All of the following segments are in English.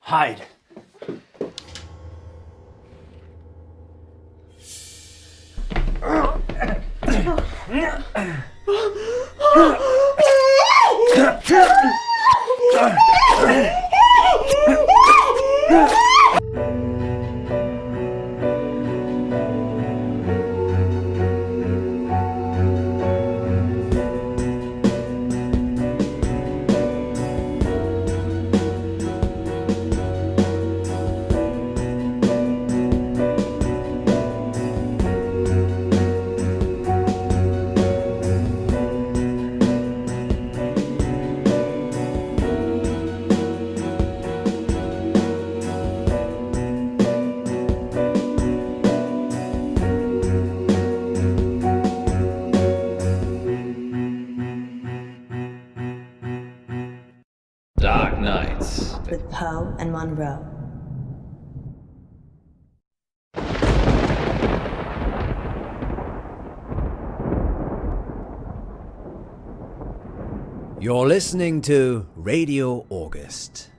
Hide. Dark Nights with Poe and Munro. You're listening to Radio August.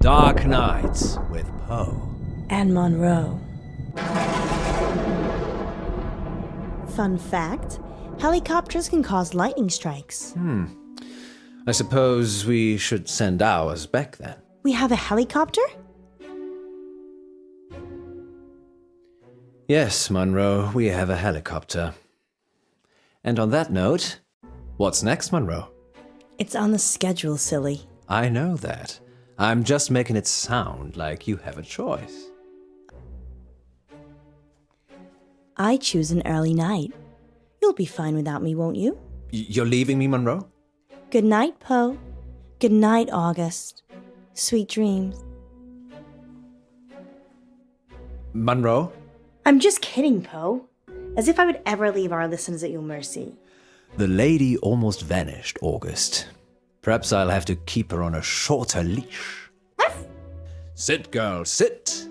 Dark Nights with Poe And Munro. Fun fact, helicopters can cause lightning strikes. I suppose we should send ours back then. We have a helicopter? Yes, Munro, we have a helicopter. And on that note, what's next, Munro? It's on the schedule, silly. I know that. I'm just making it sound like you have a choice. I choose an early night. You'll be fine without me, won't you? You're leaving me, Munro? Good night, Poe. Good night, August. Sweet dreams. Munro? I'm just kidding, Poe. As if I would ever leave our listeners at your mercy. The lady almost vanished, August. Perhaps I'll have to keep her on a shorter leash. Sit, girl, sit.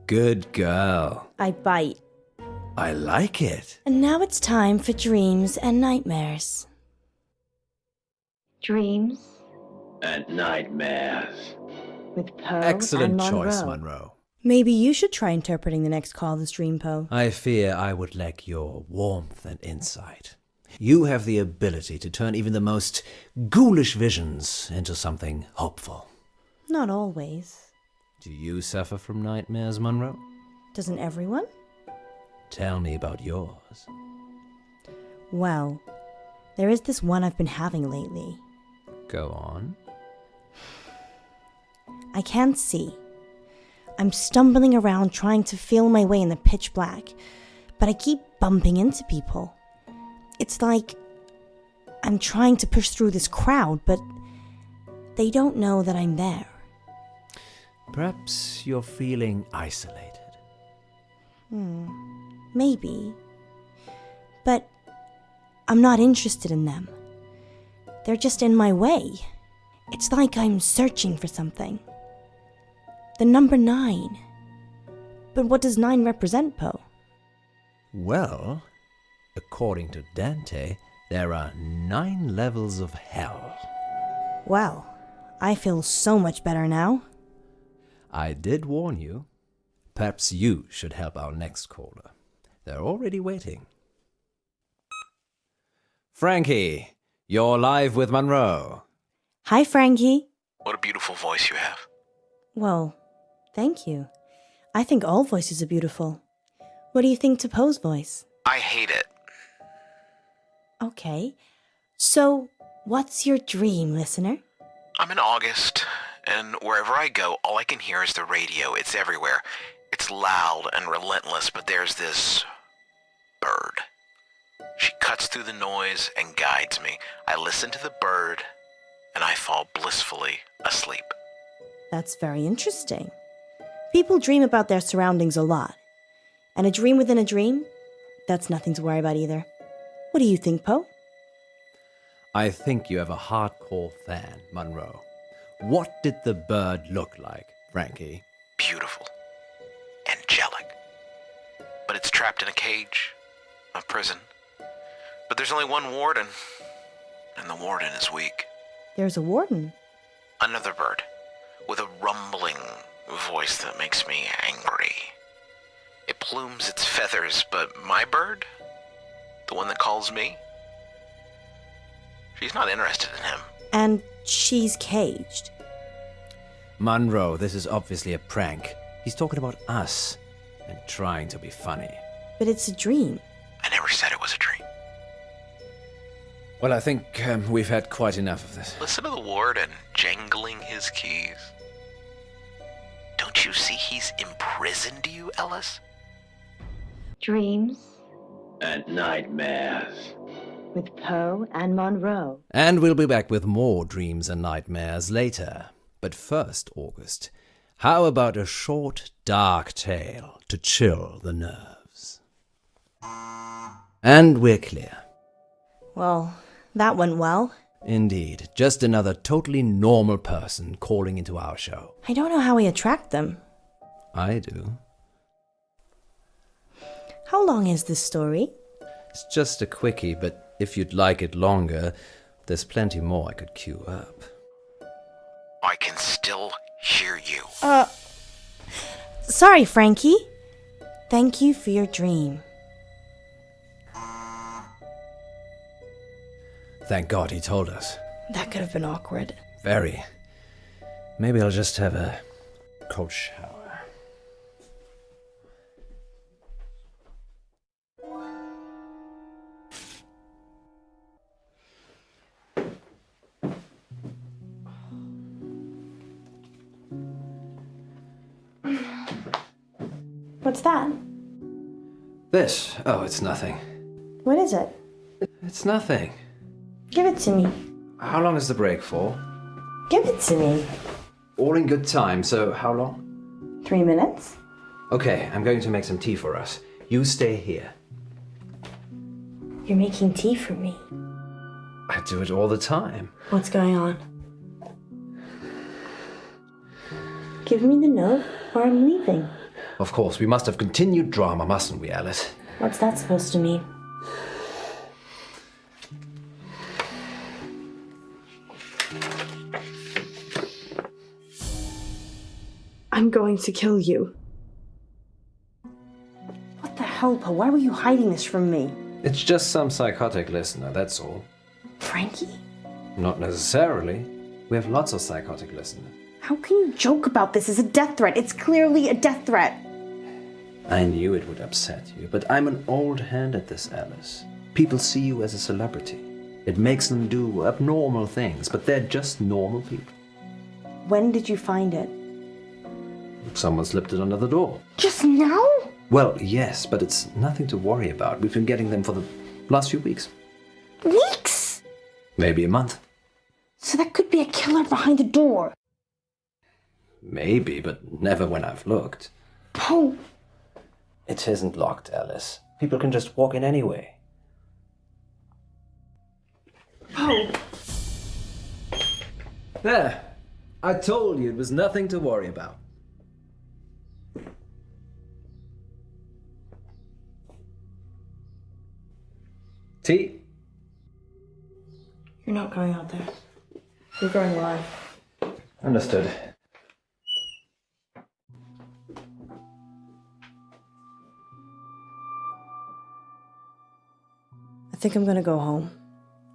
Good girl. I bite. I like it. And now it's time for dreams and nightmares. Dreams and Nightmares with Poe Excellent and choice, Munro. Munro. Maybe you should try interpreting the next call this dream, Poe. I fear I would lack your warmth and insight. You have the ability to turn even the most ghoulish visions into something hopeful. Not always. Do you suffer from nightmares, Munro? Doesn't everyone? Tell me about yours. Well, there is this one I've been having lately. Go on. I can't see. I'm stumbling around trying to feel my way in the pitch black, but I keep bumping into people. It's like I'm trying to push through this crowd, but they don't know that I'm there. Perhaps you're feeling isolated. Maybe. But I'm not interested in them. They're just in my way. It's like I'm searching for something. The number 9. But what does 9 represent, Poe? Well, according to Dante, there are 9 levels of hell. Well, I feel so much better now. I did warn you. Perhaps you should help our next caller. They're already waiting. Frankie, you're live with Munro. Hi, Frankie. What a beautiful voice you have. Well, thank you. I think all voices are beautiful. What do you think to Poe's voice? I hate it. Okay. So, what's your dream, listener? I'm in August, and wherever I go, all I can hear is the radio. It's everywhere. It's loud and relentless, but there's this bird. She cuts through the noise and guides me. I listen to the bird, and I fall blissfully asleep. That's very interesting. People dream about their surroundings a lot. And a dream within a dream? That's nothing to worry about either. What do you think, Poe? I think you have a hardcore fan, Munro. What did the bird look like, Frankie? Beautiful. Angelic. But it's trapped in a cage, a prison. But there's only one warden, and the warden is weak. There's a warden. Another bird. with a rumbling voice that makes me angry. It plumes its feathers, but my bird, the one that calls me, she's not interested in him. And she's caged. Munro, this is obviously a prank. He's talking about us and trying to be funny. But it's a dream. I never said it was a dream. Well, I think we've had quite enough of this. Listen to the warden jangling his keys. Don't you see he's imprisoned you, Ellis? Dreams And nightmares. with Poe and Munro. And we'll be back with more dreams and nightmares later. But first, August, how about a short, dark tale to chill the nerves? And we're clear. Well, that went well. Indeed, just another totally normal person calling into our show. I don't know how we attract them. I do. How long is this story? It's just a quickie, but if you'd like it longer, there's plenty more I could queue up. I can still hear you. Sorry, Frankie. Thank you for your dream. Thank God he told us. That could have been awkward. Very. Maybe I'll just have a cold shower. What's that? This? Oh, it's nothing. What is it? It's nothing. Give it to me. How long is the break for? Give it to me. All in good time, so how long? 3 minutes? Okay, I'm going to make some tea for us. You stay here. You're making tea for me. I do it all the time. What's going on? Give me the note or I'm leaving. Of course, we must have continued drama, mustn't we, Alice? What's that supposed to mean? I'm going to kill you. What the hell, Poe? Why were you hiding this from me? It's just some psychotic listener, that's all. Frankie? Not necessarily. We have lots of psychotic listeners. How can you joke about this as a death threat? It's clearly a death threat. I knew it would upset you, but I'm an old hand at this, Alice. People see you as a celebrity. It makes them do abnormal things, but they're just normal people. When did you find it? Someone slipped it under the door. Just now? Well, yes, but it's nothing to worry about. We've been getting them for the last few weeks. Weeks? Maybe a month. So that could be a killer behind the door. Maybe, but never when I've looked. Poe. It isn't locked, Alice. People can just walk in anyway. Poe. There. I told you it was nothing to worry about. Tea? You're not going out there. You're going live. Understood. I think I'm gonna go home.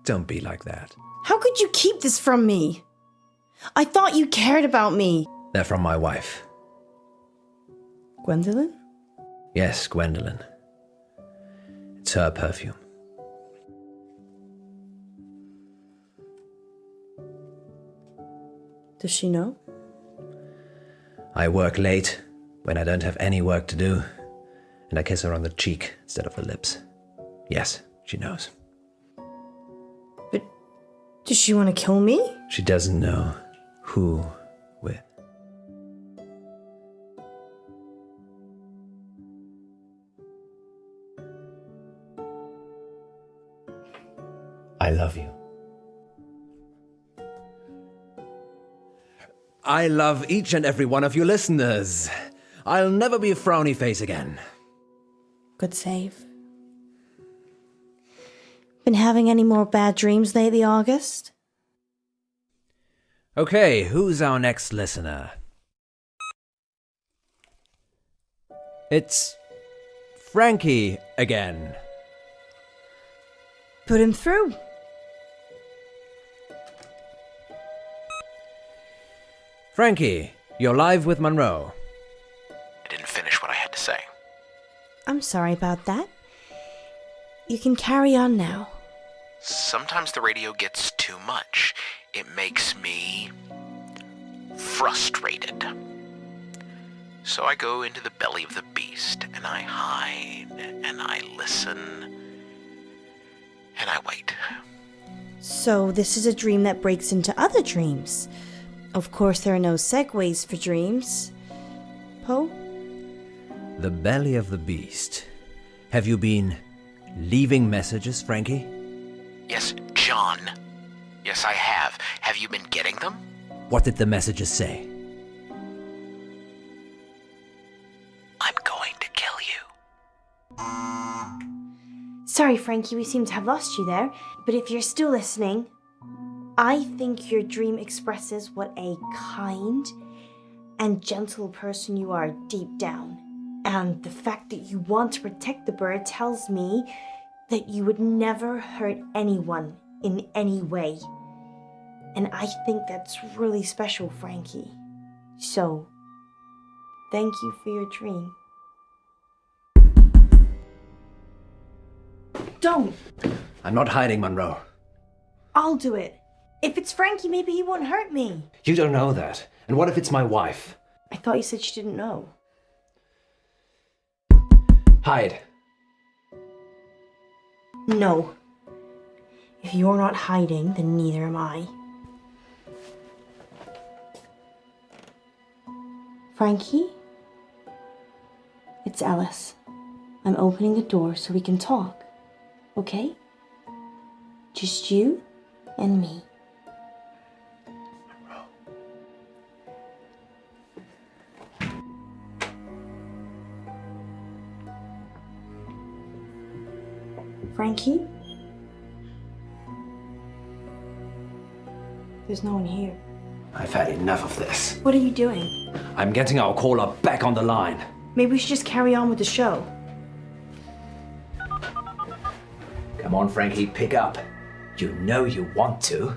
Don't be like that. How could you keep this from me? I thought you cared about me. They're from my wife. Gwendolyn? Yes, Gwendolyn. It's her perfume. Does she know? I work late when I don't have any work to do, and I kiss her on the cheek instead of the lips. Yes, she knows. But does she want to kill me? She doesn't know who with. I love you. I love each and every one of you listeners. I'll never be a frowny face again. Good save. Been having any more bad dreams lately, August? Okay, who's our next listener? It's Frankie again. Put him through. Frankie, you're live with Munro. I didn't finish what I had to say. I'm sorry about that. You can carry on now. Sometimes the radio gets too much. It makes me frustrated. So I go into the belly of the beast, and I hide, and I listen, and I wait. So this is a dream that breaks into other dreams. Of course, there are no segues for dreams. Poe? The belly of the beast. Have you been leaving messages, Frankie? Yes, John. Yes, I have. Have you been getting them? What did the messages say? I'm going to kill you. Sorry, Frankie, we seem to have lost you there. But if you're still listening, I think your dream expresses what a kind and gentle person you are deep down. And the fact that you want to protect the bird tells me that you would never hurt anyone in any way. And I think that's really special, Frankie. So, thank you for your dream. Don't! I'm not hiding, Munro. I'll do it. If it's Frankie, maybe he won't hurt me. You don't know that. And what if it's my wife? I thought you said she didn't know. Hide. No. If you're not hiding, then neither am I. Frankie? It's Alice. I'm opening the door so we can talk. Okay? Just you and me. Frankie? There's no one here. I've had enough of this. What are you doing? I'm getting our caller back on the line. Maybe we should just carry on with the show. Come on, Frankie, pick up. You know you want to.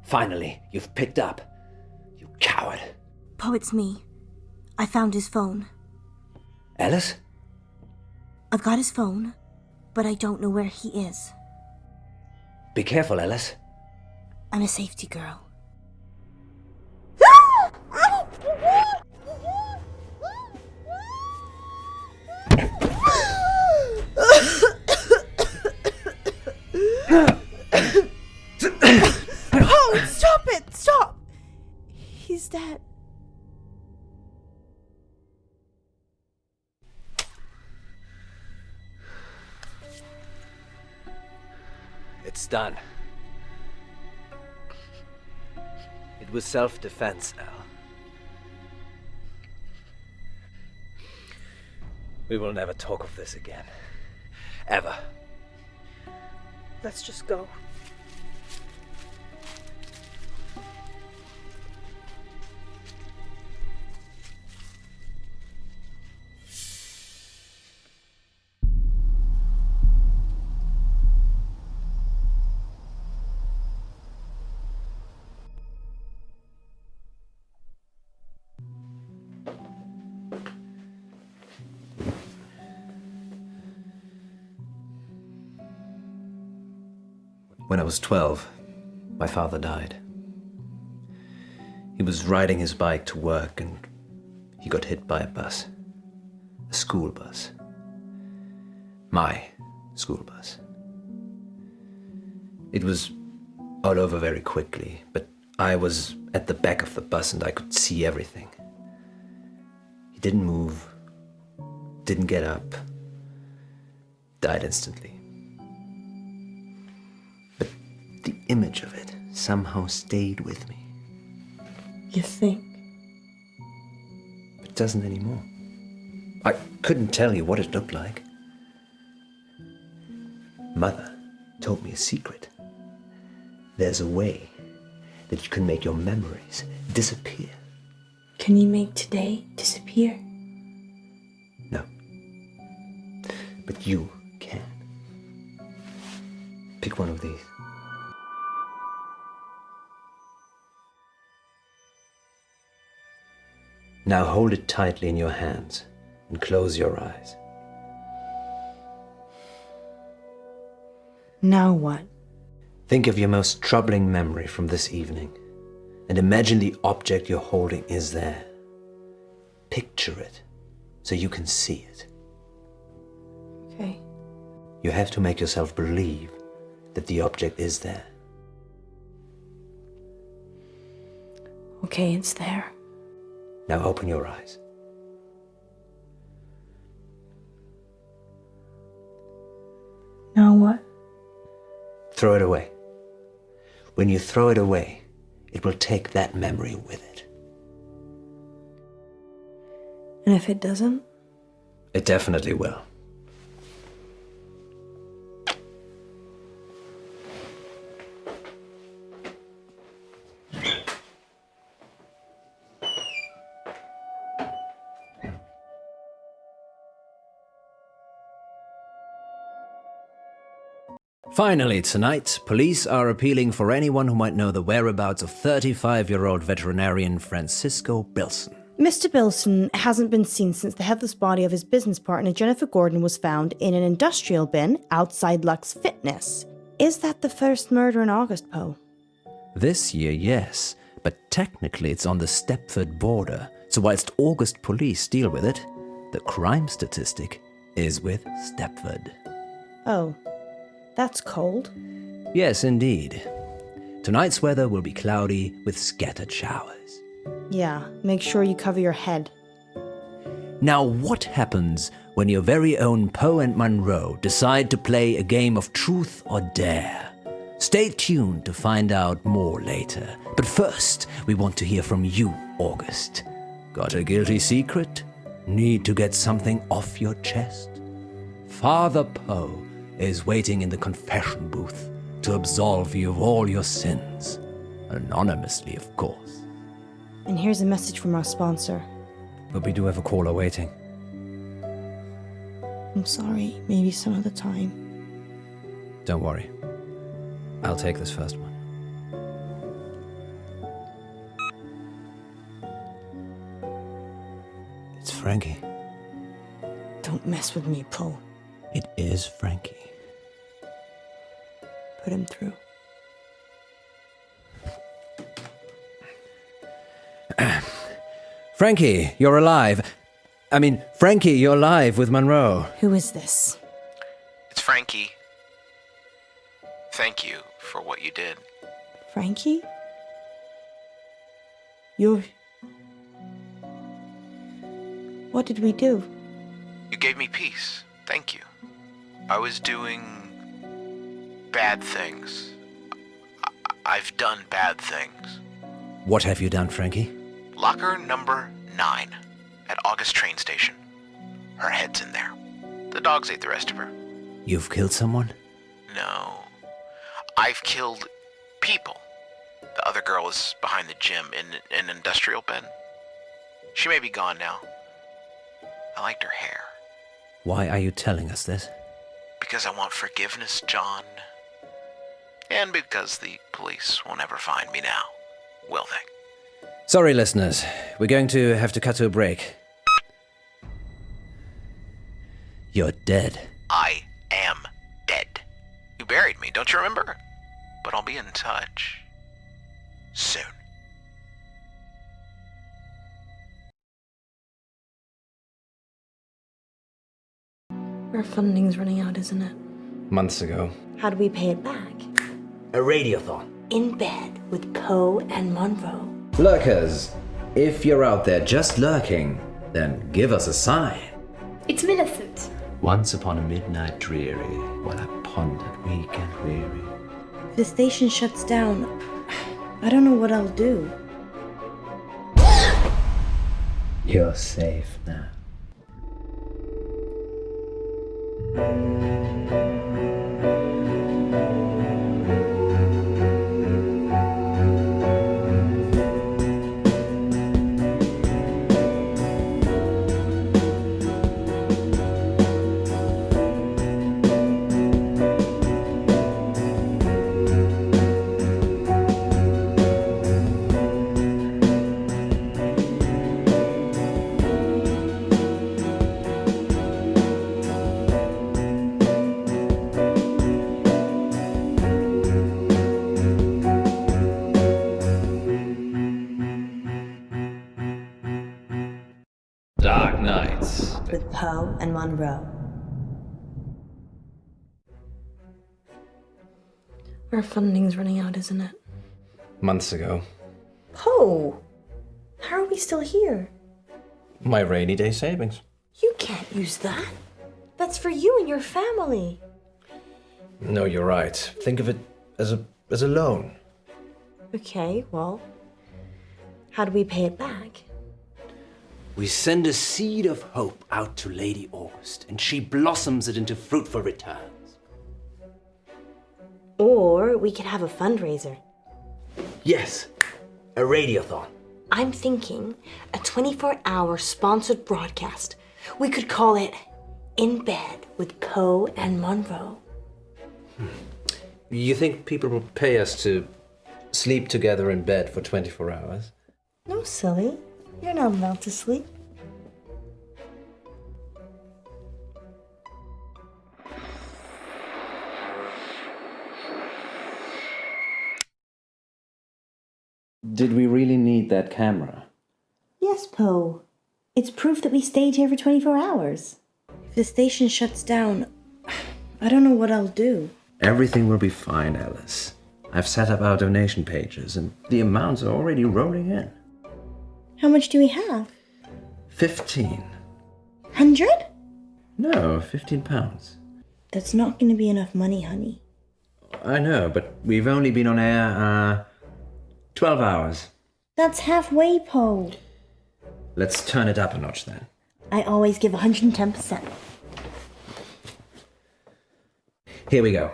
Finally, you've picked up. You coward. Poe, it's me. I found his phone. Alice? I've got his phone, but I don't know where he is. Be careful, Alice. I'm a safety girl. Oh, stop it! Stop! He's dead. It's done. It was self-defense, Al. We will never talk of this again. Ever. Let's just go. When I was 12, my father died. He was riding his bike to work and he got hit by a bus. A school bus. My school bus. It was all over very quickly, but I was at the back of the bus and I could see everything. He didn't move, didn't get up, died instantly. But the image of it somehow stayed with me. You think? It doesn't anymore. I couldn't tell you what it looked like. Mother told me a secret. There's a way that you can make your memories disappear. Can you make today disappear? No. But you can. Pick one of these. Now hold it tightly in your hands and close your eyes. Now what? Think of your most troubling memory from this evening and imagine the object you're holding is there. Picture it so you can see it. Okay. You have to make yourself believe that the object is there. Okay, it's there. Now open your eyes. Now what? Throw it away. When you throw it away, it will take that memory with it. And if it doesn't? It definitely will. Finally, tonight, police are appealing for anyone who might know the whereabouts of 35-year-old veterinarian Francisco Bilson. Mr. Bilson hasn't been seen since the headless body of his business partner Jennifer Gordon was found in an industrial bin outside Lux Fitness. Is that the first murder in August, Poe? This year, yes, but technically it's on the Stepford border, so whilst August police deal with it, the crime statistic is with Stepford. Oh, that's cold. Yes, indeed. Tonight's weather will be cloudy with scattered showers. Yeah, make sure you cover your head. Now, what happens when your very own Poe and Munro decide to play a game of truth or dare? Stay tuned to find out more later. But first, we want to hear from you, August. Got a guilty secret? Need to get something off your chest? Father Poe is waiting in the confession booth to absolve you of all your sins. Anonymously, of course. And here's a message from our sponsor. But we do have a caller waiting. I'm sorry, maybe some other time. Don't worry. I'll take this first one. It's Frankie. Don't mess with me, Poe. It is Frankie. Put him through. Frankie, you're alive. Frankie, you're live with Munro. Who is this? It's Frankie. Thank you for what you did. Frankie? You're... What did we do? You gave me peace. Thank you. I was doing bad things. I've done bad things. What have you done, Frankie? Locker number 9 at August train station. Her head's in there. The dogs ate the rest of her. You've killed someone? No. I've killed people. The other girl is behind the gym in an industrial bin. She may be gone now. I liked her hair. Why are you telling us this? Because I want forgiveness, John. And because the police will never find me now, will they? Sorry, listeners. We're going to have to cut to a break. You're dead. I am dead. You buried me, don't you remember? But I'll be in touch. Soon. Our funding's running out, isn't it? Months ago. How do we pay it back? A radiothon. In bed with Poe and Munro. Lurkers, if you're out there just lurking, then give us a sign. It's Millicent. Once upon a midnight dreary, while I pondered weak and weary. If the station shuts down, I don't know what I'll do. You're safe now. Dark Nights. With Poe and Munro. Our funding's running out, isn't it? Months ago. Poe! How are we still here? My rainy day savings. You can't use that. That's for you and your family. No, you're right. Think of it as a loan. Okay, well, how do we pay it back? We send a seed of hope out to Lady August, and she blossoms it into fruitful returns. Or we could have a fundraiser. Yes, a radiothon. I'm thinking a 24-hour sponsored broadcast. We could call it In Bed with Poe and Munro. You think people will pay us to sleep together in bed for 24 hours? No, silly. You're not allowed to sleep. Did we really need that camera? Yes, Poe. It's proof that we stayed here for 24 hours. If the station shuts down, I don't know what I'll do. Everything will be fine, Alice. I've set up our donation pages, and the amounts are already rolling in. How much do we have? 15. 100? No, 15 pounds. That's not going to be enough money, honey. I know, but we've only been on air, 12 hours. That's halfway, Poe. Let's turn it up a notch then. I always give 110%. Here we go.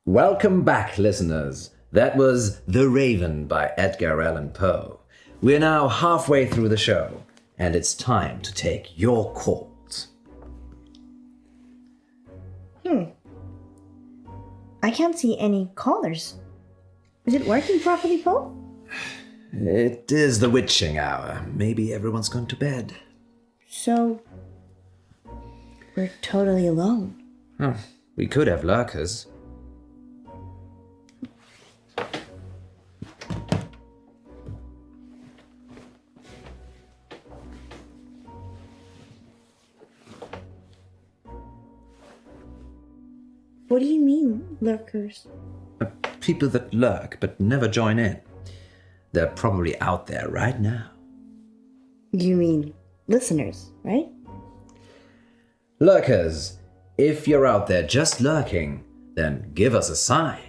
Welcome back, listeners. That was The Raven by Edgar Allan Poe. We're now halfway through the show, and it's time to take your calls. I can't see any callers. Is it working properly, Poe? It is the witching hour. Maybe everyone's gone to bed. So, we're totally alone. Oh, we could have lurkers. What do you mean, lurkers? People that lurk but never join in. They're probably out there right now. You mean listeners, right? Lurkers, if you're out there just lurking, then give us a sign.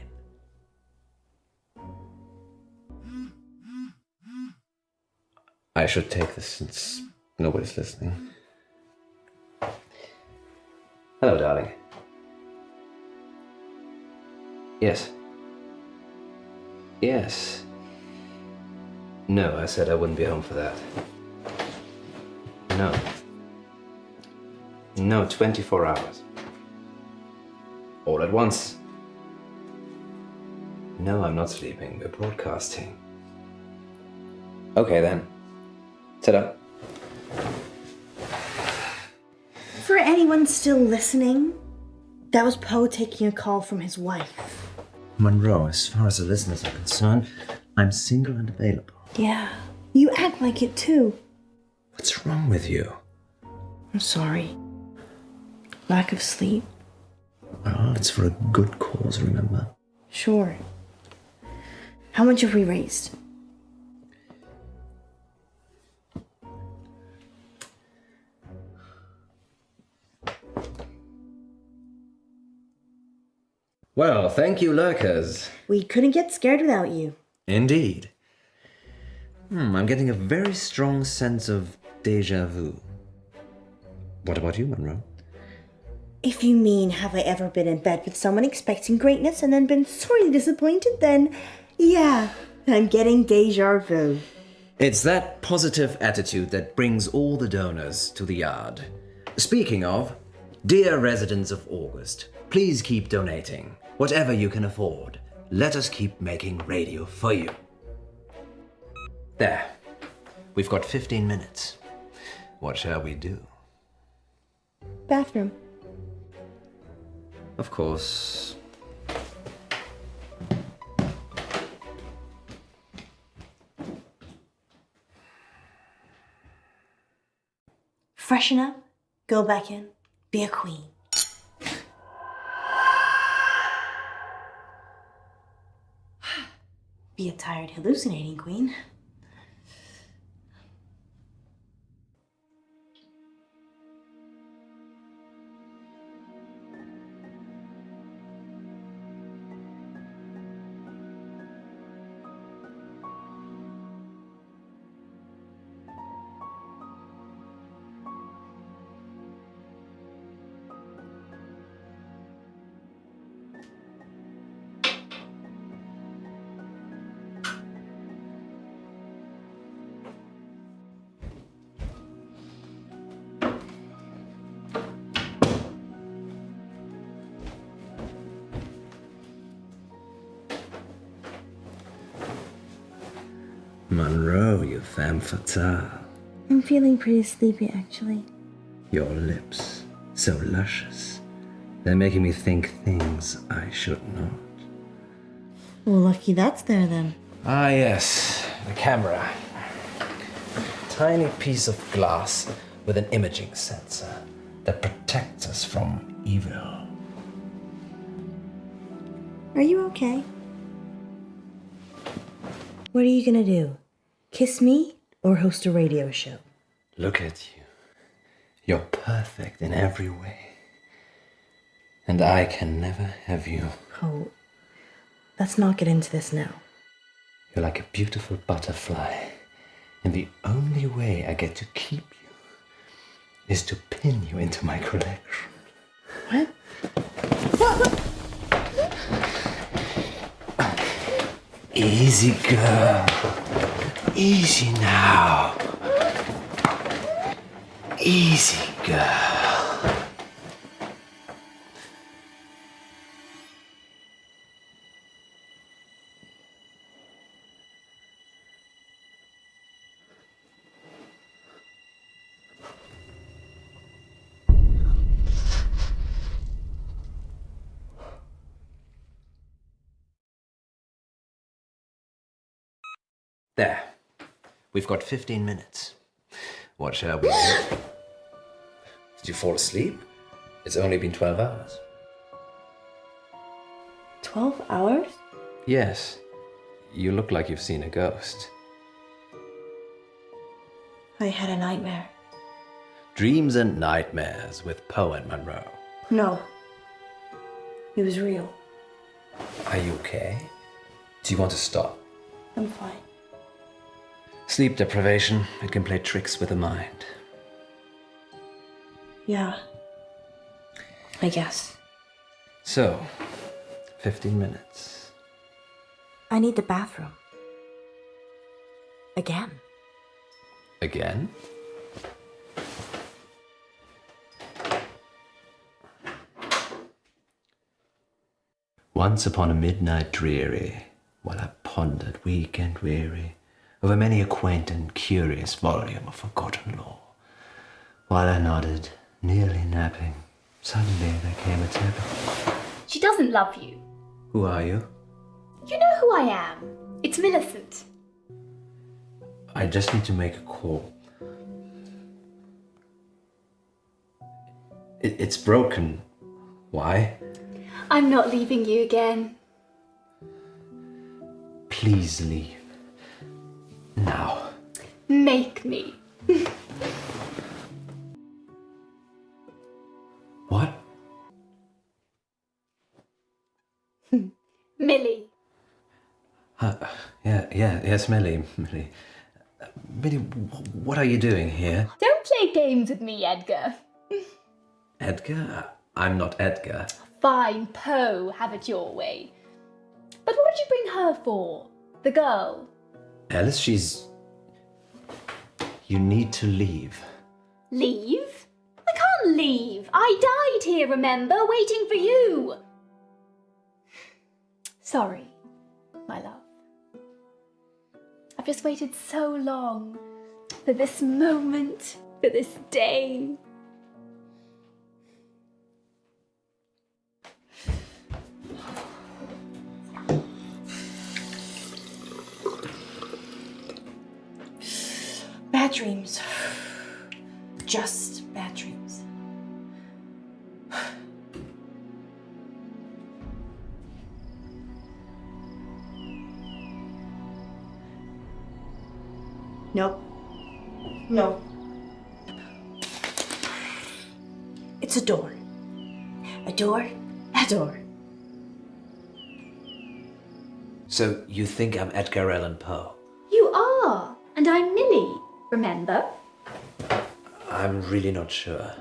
I should take this since nobody's listening. Hello, darling. Yes. Yes. No, I said I wouldn't be home for that. No. No, 24 hours. All at once. No, I'm not sleeping. We're broadcasting. Okay, then. Ta-da. For anyone still listening, that was Poe taking a call from his wife. Munro, as far as the listeners are concerned, I'm single and available. Yeah. You act like it too. What's wrong with you? I'm sorry. Lack of sleep. Oh, it's for a good cause, remember? Sure. How much have we raised? Well, thank you, lurkers. We couldn't get scared without you. Indeed. I'm getting a very strong sense of déjà vu. What about you, Munro? If you mean, have I ever been in bed with someone expecting greatness and then been sorely disappointed, then yeah, I'm getting déjà vu. It's that positive attitude that brings all the donors to the yard. Speaking of, dear residents of August, please keep donating. Whatever you can afford. Let us keep making radio for you. There. We've got 15 minutes. What shall we do? Bathroom. Of course. Freshen up, go back in, be a queen. Be a tired, hallucinating queen. Munro, you femme fatale. I'm feeling pretty sleepy, actually. Your lips, so luscious. They're making me think things I should not. Well, lucky that's there then. Ah, yes, the camera. Tiny piece of glass with an imaging sensor that protects us from evil. Are you okay? What are you gonna do? Kiss me or host a radio show? Look at you. You're perfect in every way. And I can never have you. Oh, let's not get into this now. You're like a beautiful butterfly. And the only way I get to keep you is to pin you into my collection. What? Easy, girl. Easy now. Easy, girl. There. We've got 15 minutes. What shall we do? Did you fall asleep? It's only been 12 hours. 12 hours? Yes. You look like you've seen a ghost. I had a nightmare. Dreams and Nightmares with Poe and Munro. No. It was real. Are you okay? Do you want to stop? I'm fine. Sleep deprivation, it can play tricks with the mind. Yeah. I guess. So, 15 minutes. I need the bathroom. Again. Again? Once upon a midnight dreary, while I pondered weak and weary over many a quaint and curious volume of forgotten lore, while I nodded, nearly napping, suddenly there came a tap. She doesn't love you. Who are you? You know who I am. It's Millicent. I just need to make a call. It's broken. Why? I'm not leaving you again. Please leave. Now. Make me. What? Millie. Yes, Millie. Millie, what are you doing here? Don't play games with me, Edgar. Edgar? I'm not Edgar. Fine, Poe, have it your way. But what did you bring her for? The girl? Alice, You need to leave. Leave? I can't leave. I died here, remember, waiting for you. Sorry, my love. I've just waited so long for this moment, for this day. Bad dreams. Just bad dreams. Nope. No. It's a door. A door. A door. So you think I'm Edgar Allan Poe? You are, and I'm Millie, remember? I'm really not sure.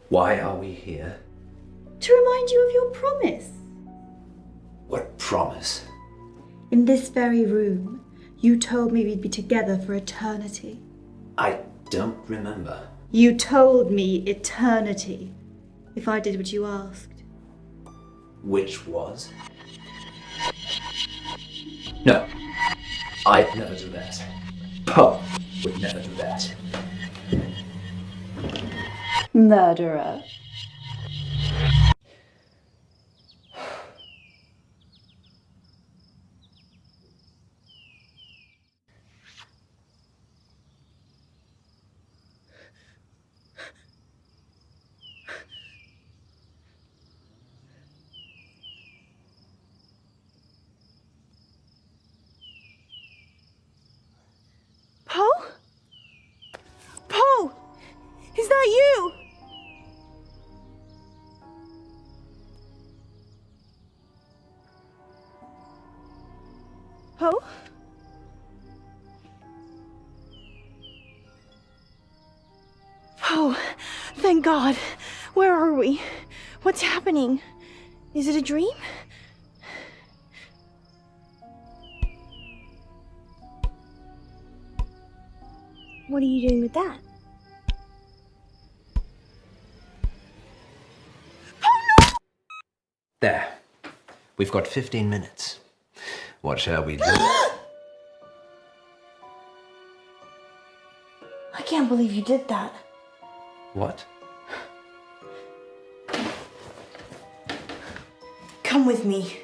Why are we here? To remind you of your promise. What promise? In this very room, you told me we'd be together for eternity. I don't remember. You told me eternity, if I did what you asked. Which was? No, I'd never do that. Poe would never do that. Murderer. Poe? Poe! Is that you? Poe? Poe, thank God. Where are we? What's happening? Is it a dream? What are you doing with that? There. We've got 15 minutes. What shall we do? I can't believe you did that. What? Come with me.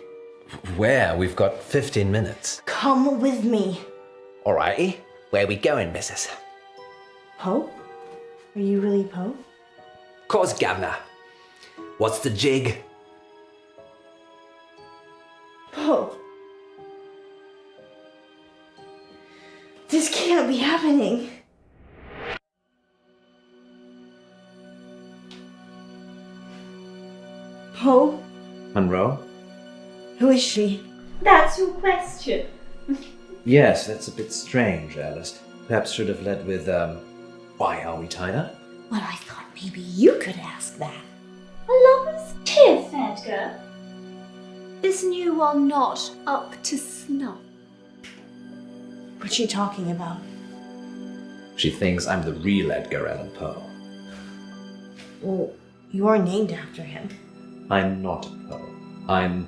Where? We've got 15 minutes. Come with me. Alrighty. Where we going, missus? Poe? Are you really Poe? Course, governor. What's the jig? Poe. This can't be happening. Poe? Munro? Who is she? That's your question. Yes, that's a bit strange, Alice. Perhaps should have led with, why are we tied up? Well, I thought maybe you could ask that. A lover's tiff, Edgar. This new one not up to snuff. What's she talking about? She thinks I'm the real Edgar Allan Poe. Well, you are named after him. I'm not Poe. I'm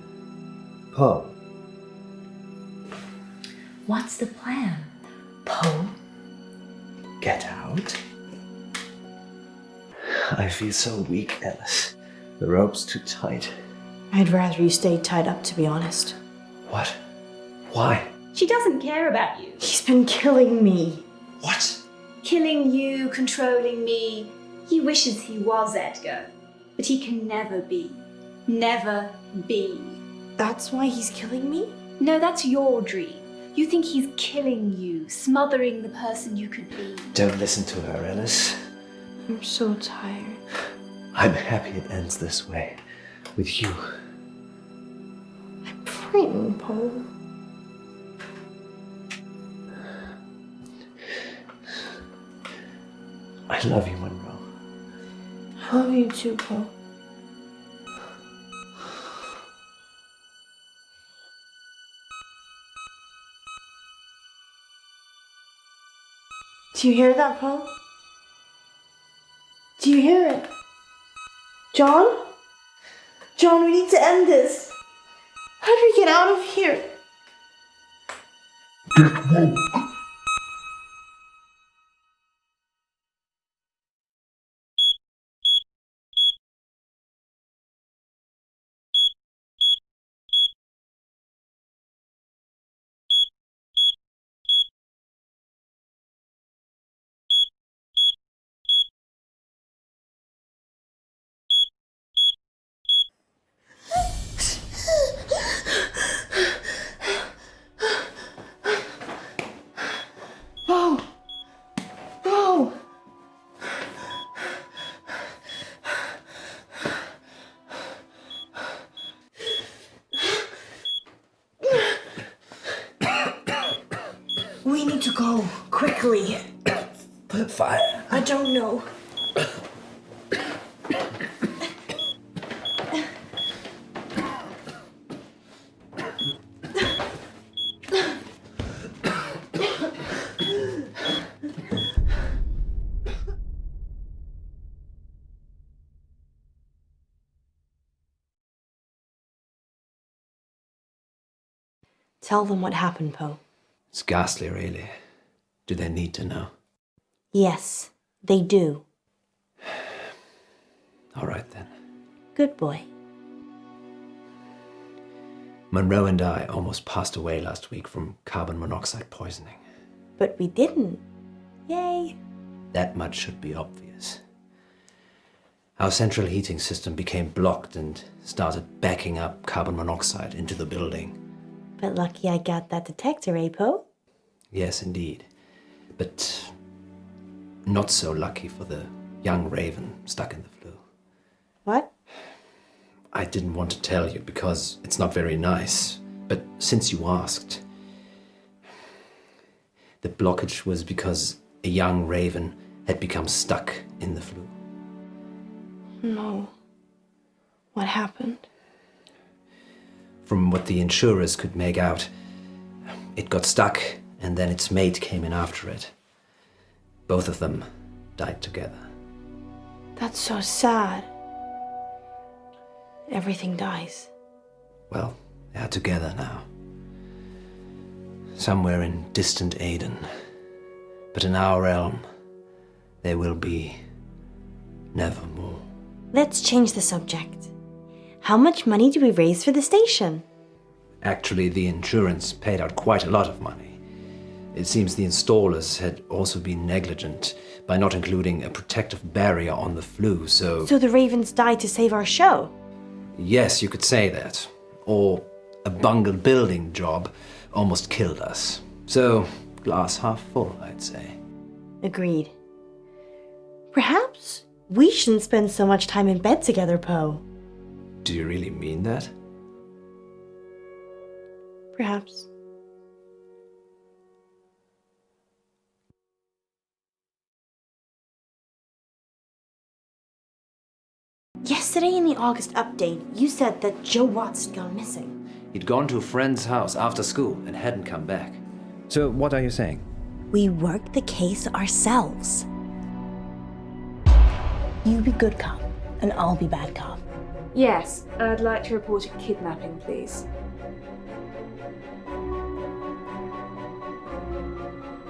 Poe. What's the plan, Poe? Get out? I feel so weak, Alice. The rope's too tight. I'd rather you stayed tied up, to be honest. What? Why? She doesn't care about you. He's been killing me. What? Killing you, controlling me. He wishes he was Edgar, but he can never be. Never be. That's why he's killing me? No, that's your dream. You think he's killing you, smothering the person you could be. Don't listen to her, Alice. I'm so tired. I'm happy it ends this way. With you. I'm frightened, Poe. I love you, Munro. I love you too, Poe. Do you hear that, Poe? Do you hear it? John? John, we need to end this. How do we get out of here? Poe! Poe! We need to go quickly. Fire. I don't know. Tell them what happened, Poe. It's ghastly, really. Do they need to know? Yes, they do. All right, then. Good boy. Munro and I almost passed away last week from carbon monoxide poisoning. But we didn't. Yay. That much should be obvious. Our central heating system became blocked and started backing up carbon monoxide into the building. But lucky I got that detector, eh, Poe? Yes, indeed. But not so lucky for the young raven stuck in the flue. What? I didn't want to tell you because it's not very nice. But since you asked, the blockage was because a young raven had become stuck in the flue. No. What happened? From what the insurers could make out, it got stuck and then its mate came in after it. Both of them died together. That's so sad. Everything dies. Well, they are together now. Somewhere in distant Aden. But in our realm, they will be nevermore. Let's change the subject. How much money do we raise for the station? Actually, the insurance paid out quite a lot of money. It seems the installers had also been negligent by not including a protective barrier on the flue, so... So the ravens died to save our show? Yes, you could say that. Or a bungled building job almost killed us. So, glass half full, I'd say. Agreed. Perhaps we shouldn't spend so much time in bed together, Poe. Do you really mean that? Perhaps. Yesterday in the August update, you said that Joe Watts had gone missing. He'd gone to a friend's house after school and hadn't come back. So, what are you saying? We worked the case ourselves. You be good cop, and I'll be bad cop. Yes, I'd like to report a kidnapping, please.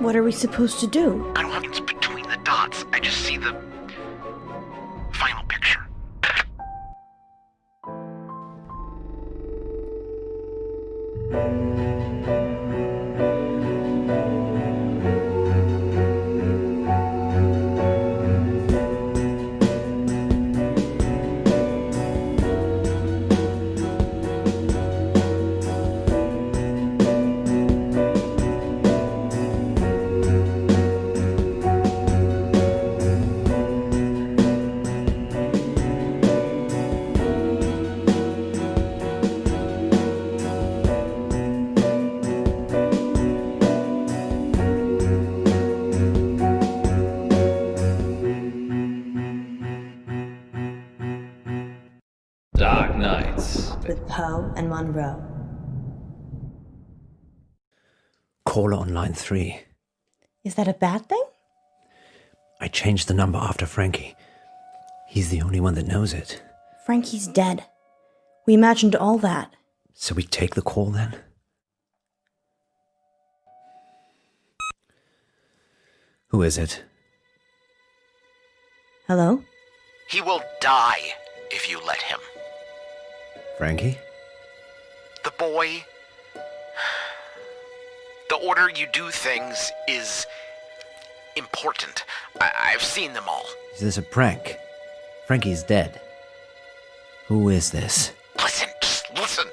What are we supposed to do? I don't have lines between the dots. I just see the final picture. Dark Nights. With Poe and Munro. Caller on line 3. Is that a bad thing? I changed the number after Frankie. He's the only one that knows it. Frankie's dead. We imagined all that. So we take the call then? Who is it? Hello? He will die if you let him. Frankie? The boy... The order you do things is important. I've seen them all. Is this a prank? Frankie's dead. Who is this? Listen, just listen.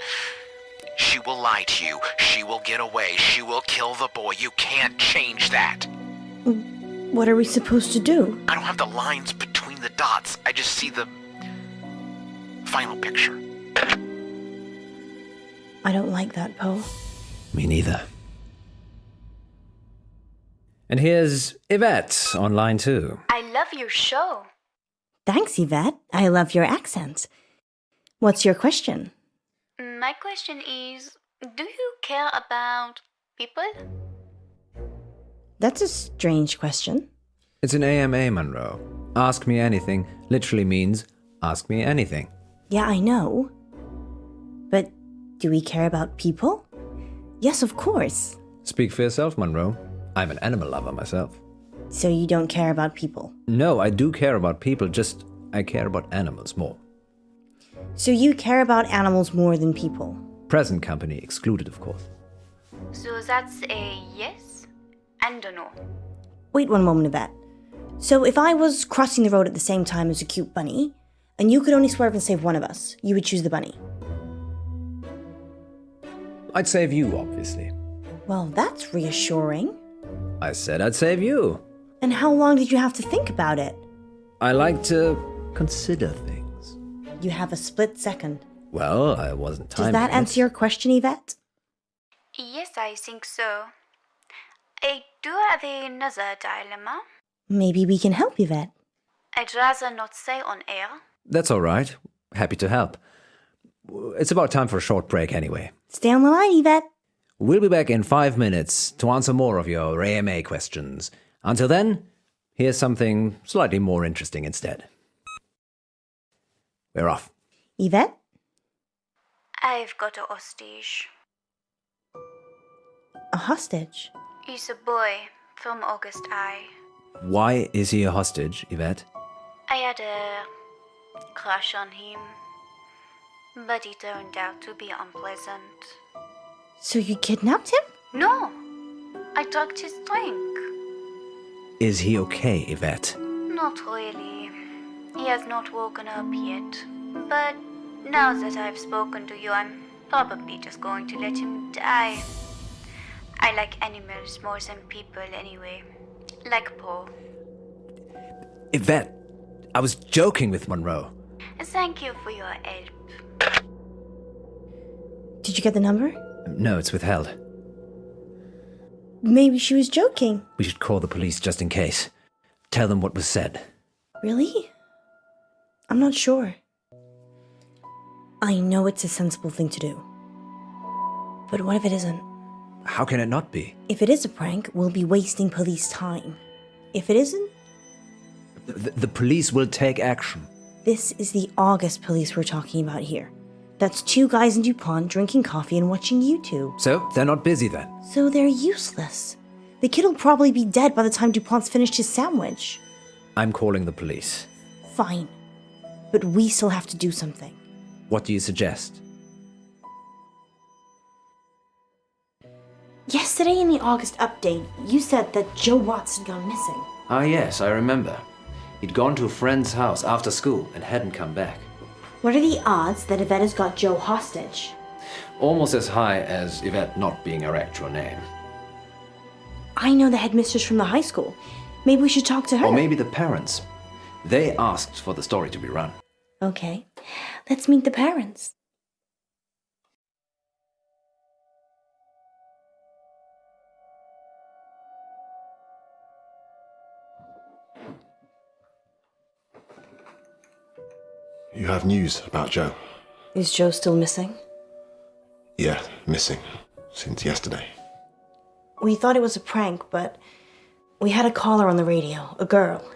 She will lie to you. She will get away. She will kill the boy. You can't change that. What are we supposed to do? I don't have the lines between the dots. I just see the final picture. I don't like that, Poe. Me neither. And here's Yvette on line 2. I love your show. Thanks, Yvette. I love your accent. What's your question? My question is, do you care about people? That's a strange question. It's an AMA, Munro. Ask me anything literally means ask me anything. Yeah, I know. But do we care about people? Yes, of course. Speak for yourself, Munro. I'm an animal lover myself. So you don't care about people? No, I do care about people, just I care about animals more. So you care about animals more than people? Present company excluded, of course. So that's a yes and a no. Wait one moment, Yvette. So if I was crossing the road at the same time as a cute bunny, and you could only swerve and save one of us, you would choose the bunny? I'd save you, obviously. Well, that's reassuring. I said I'd save you. And how long did you have to think about it? I like to consider things. You have a split second. Well, I wasn't Does timing that it. answer your question, Yvette? Yes, I think so. I do have another dilemma. Maybe we can help, Yvette. I'd rather not say on air. That's all right. Happy to help. It's about time for a short break anyway. Stay on the line, Yvette. We'll be back in 5 minutes to answer more of your AMA questions. Until then, here's something slightly more interesting instead. We're off. Yvette? I've got a hostage. A hostage? He's a boy from August High. Why is he a hostage, Yvette? I had a crush on him, but he turned out to be unpleasant. So you kidnapped him? No, I took his drink. Is he okay, Yvette? Not really. He has not woken up yet. But now that I've spoken to you, I'm probably just going to let him die. I like animals more than people anyway. Like Poe. Yvette, I was joking with Munro. Thank you for your help. Did you get the number? No, it's withheld. Maybe she was joking. We should call the police just in case. Tell them what was said. Really? I'm not sure. I know it's a sensible thing to do. But what if it isn't? How can it not be? If it is a prank, we'll be wasting police time. If it isn't, The police will take action. this is the August police we're talking about here. That's 2 guys in DuPont drinking coffee and watching YouTube. So, they're not busy then? So they're useless. The kid'll probably be dead by the time DuPont's finished his sandwich. I'm calling the police. Fine. But we still have to do something. What do you suggest? Yesterday in the August update, you said that Joe Watts had gone missing. Ah, yes, I remember. He'd gone to a friend's house after school and hadn't come back. What are the odds that Yvette has got Joe hostage? Almost as high as Yvette not being her actual name. I know the headmistress from the high school. Maybe we should talk to her. Or maybe the parents. They asked for the story to be run. Okay, let's meet the parents. You have news about Joe? Is Joe still missing? Yeah, missing. Since yesterday. We thought it was a prank, but we had a caller on the radio, a girl.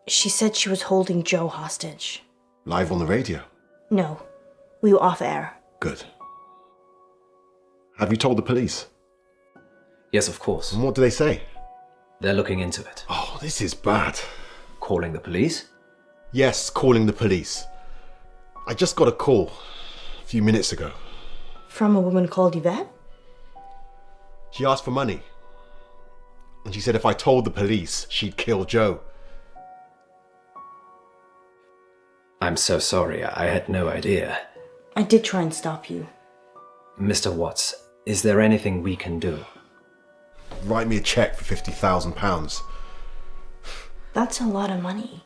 She said she was holding Joe hostage. Live on the radio? No, we were off air. Good. Have you told the police? Yes, of course. And what do they say? They're looking into it. Oh, this is bad. Calling the police? Yes, calling the police. I just got a call a few minutes ago. From a woman called Yvette? She asked for money. And she said if I told the police, she'd kill Joe. I'm so sorry, I had no idea. I did try and stop you. Mr. Watts, is there anything we can do? Write me a cheque for £50,000. That's a lot of money.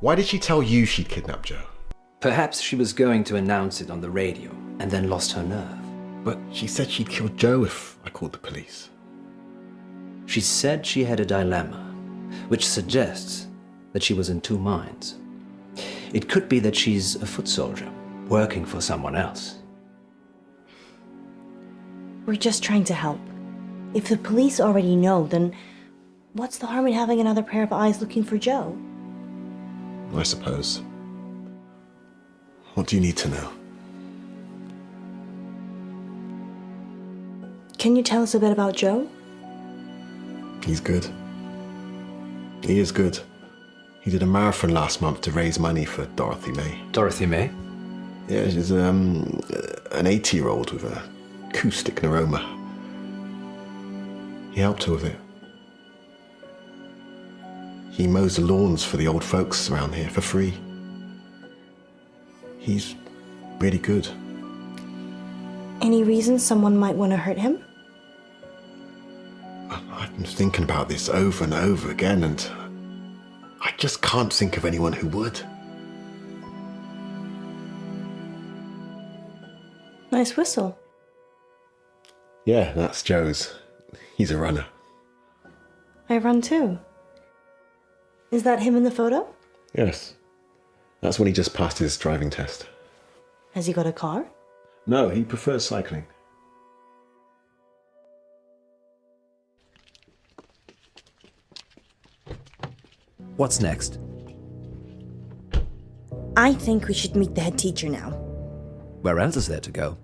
Why did she tell you she'd kidnapped Joe? Perhaps she was going to announce it on the radio and then lost her nerve. But she said she'd kill Joe if I called the police. She said she had a dilemma, which suggests that she was in two minds. It could be that she's a foot soldier, working for someone else. We're just trying to help. If the police already know, then what's the harm in having another pair of eyes looking for Joe? I suppose. What do you need to know? Can you tell us a bit about Joe? He's good. He is good. He did a marathon last month to raise money for Dorothy May. Dorothy May? Yeah, she's an 80-year-old with an acoustic neuroma. He helped her with it. He mows the lawns for the old folks around here for free. He's really good. Any reason someone might want to hurt him? I've been thinking about this over and over again, and I just can't think of anyone who would. Nice whistle. Yeah, that's Joe's. He's a runner. I run too. Is that him in the photo? Yes. That's when he just passed his driving test. Has he got a car? No, he prefers cycling. What's next? I think we should meet the head teacher now. Where else is there to go?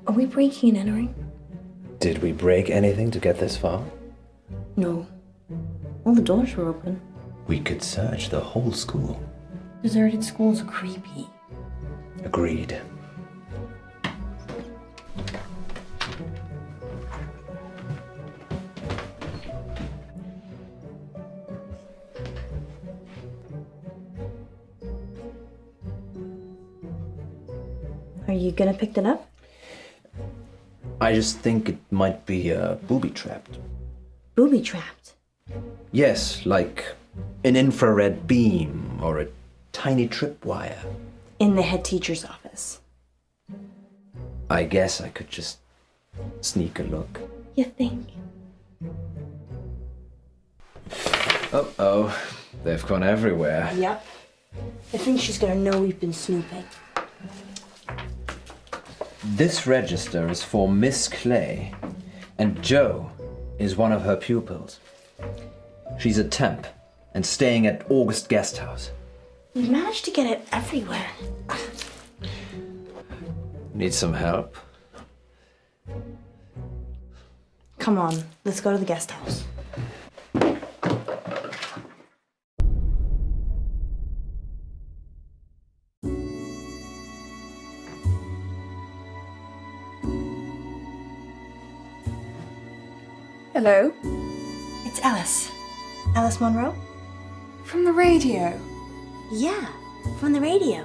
Are we breaking and entering? Did we break anything to get this far? No. All the doors were open. We could search the whole school. Deserted schools are creepy. Agreed. Are you gonna pick that up? I just think it might be booby-trapped. Booby-trapped? Yes, like an infrared beam or a tiny tripwire. In the head teacher's office. I guess I could just sneak a look. You think? Uh-oh, they've gone everywhere. Yep. I think she's gonna know we've been snooping. This register is for Miss Clay, and Joe is one of her pupils. She's a temp and staying at August Guest House. You managed to get it everywhere. Need some help? Come on, let's go to the guest house. Hello? It's Alice. Alice Munro? From the radio. Yeah, from the radio.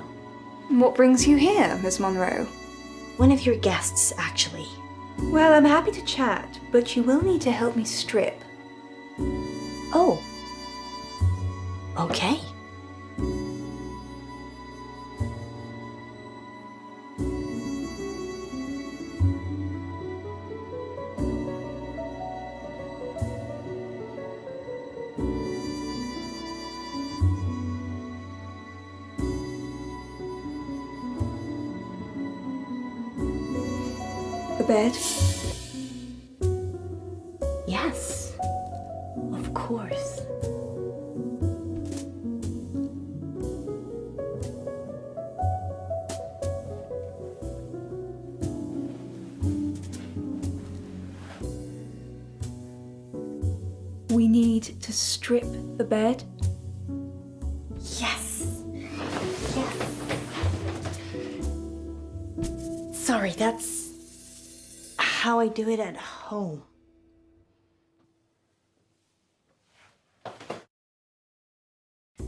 What brings you here, Miss Monroe? One of your guests, actually. Well, I'm happy to chat, but you will need to help me strip. Oh. Okay. The bed? Yes. Of course. We need to strip the bed. Yes. Yes. Sorry, that's how I do it at home.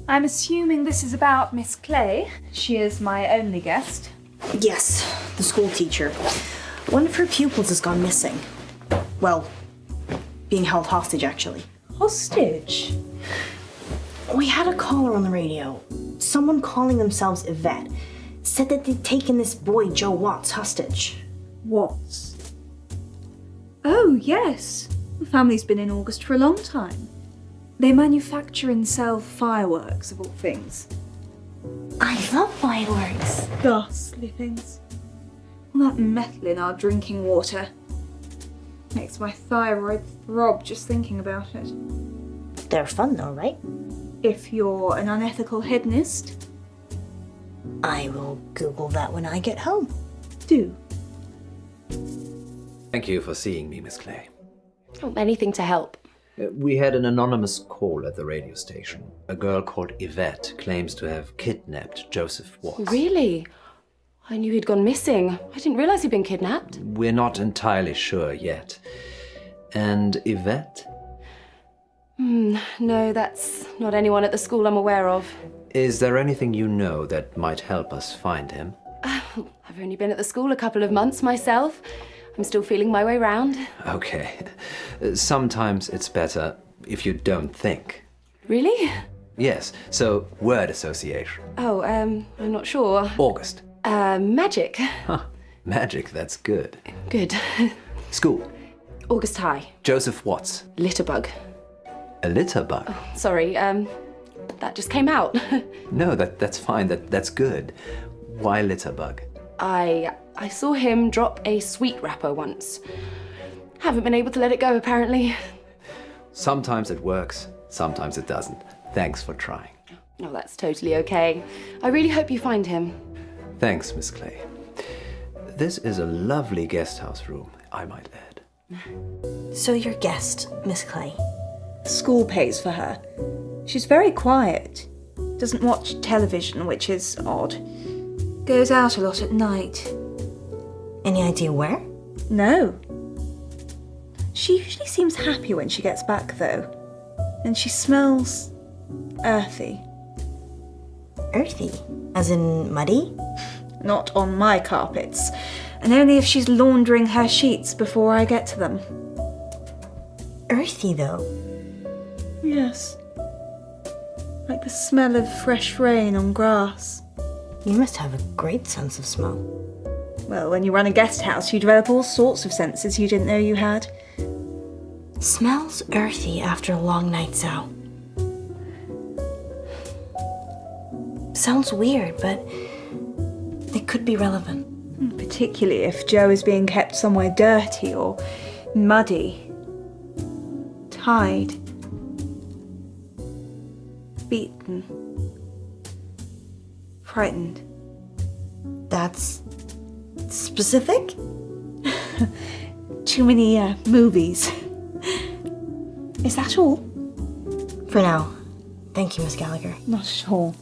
I'm assuming this is about Miss Clay. She is my only guest. Yes, the school teacher. One of her pupils has gone missing. Well, being held hostage, actually. Hostage? We had a caller on the radio. Someone calling themselves Yvette said that they'd taken this boy, Joe Watts, hostage. Watts? Oh, yes. The family's been in August for a long time. They manufacture and sell fireworks, of all things. I love fireworks. Ghastly things. All that metal in our drinking water makes my thyroid throb just thinking about it. They're fun though, right? If you're an unethical hedonist. I will Google that when I get home. Do. Thank you for seeing me, Miss Clay. Oh, anything to help. We had an anonymous call at the radio station. A girl called Yvette claims to have kidnapped Joseph Watts. Really? I knew he'd gone missing. I didn't realize he'd been kidnapped. We're not entirely sure yet. And Yvette? No, that's not anyone at the school I'm aware of. Is there anything you know that might help us find him? I've only been at the school a couple of months myself. I'm still feeling my way round. Okay. Sometimes it's better if you don't think. Really? Yes, so word association. Oh, I'm not sure. August. Magic. Huh. Magic, that's good. Good. School. August High. Joseph Watts. Litterbug. A litter bug? Sorry, that just came out. No, that's fine. That's good. Why litterbug? I saw him drop a sweet wrapper once. Haven't been able to let it go, apparently. Sometimes it works, sometimes it doesn't. Thanks for trying. Oh, that's totally okay. I really hope you find him. Thanks, Miss Clay. This is a lovely guest house room, I might add. So your guest, Miss Clay. School pays for her. She's very quiet. Doesn't watch television, which is odd. Goes out a lot at night. Any idea where? No. She usually seems happy when she gets back, though. And she smells earthy. Earthy? As in muddy? Not on my carpets. And only if she's laundering her sheets before I get to them. Earthy, though? Yes. Like the smell of fresh rain on grass. You must have a great sense of smell. Well, when you run a guest house, you develop all sorts of senses you didn't know you had. Smells earthy after a long night's out. Sounds weird, but it could be relevant. Particularly if Joe is being kept somewhere dirty or muddy. Tied. beaten. Frightened. That's specific? Too many movies. Is that all? For now. Thank you, Miss Gallagher. Not at all.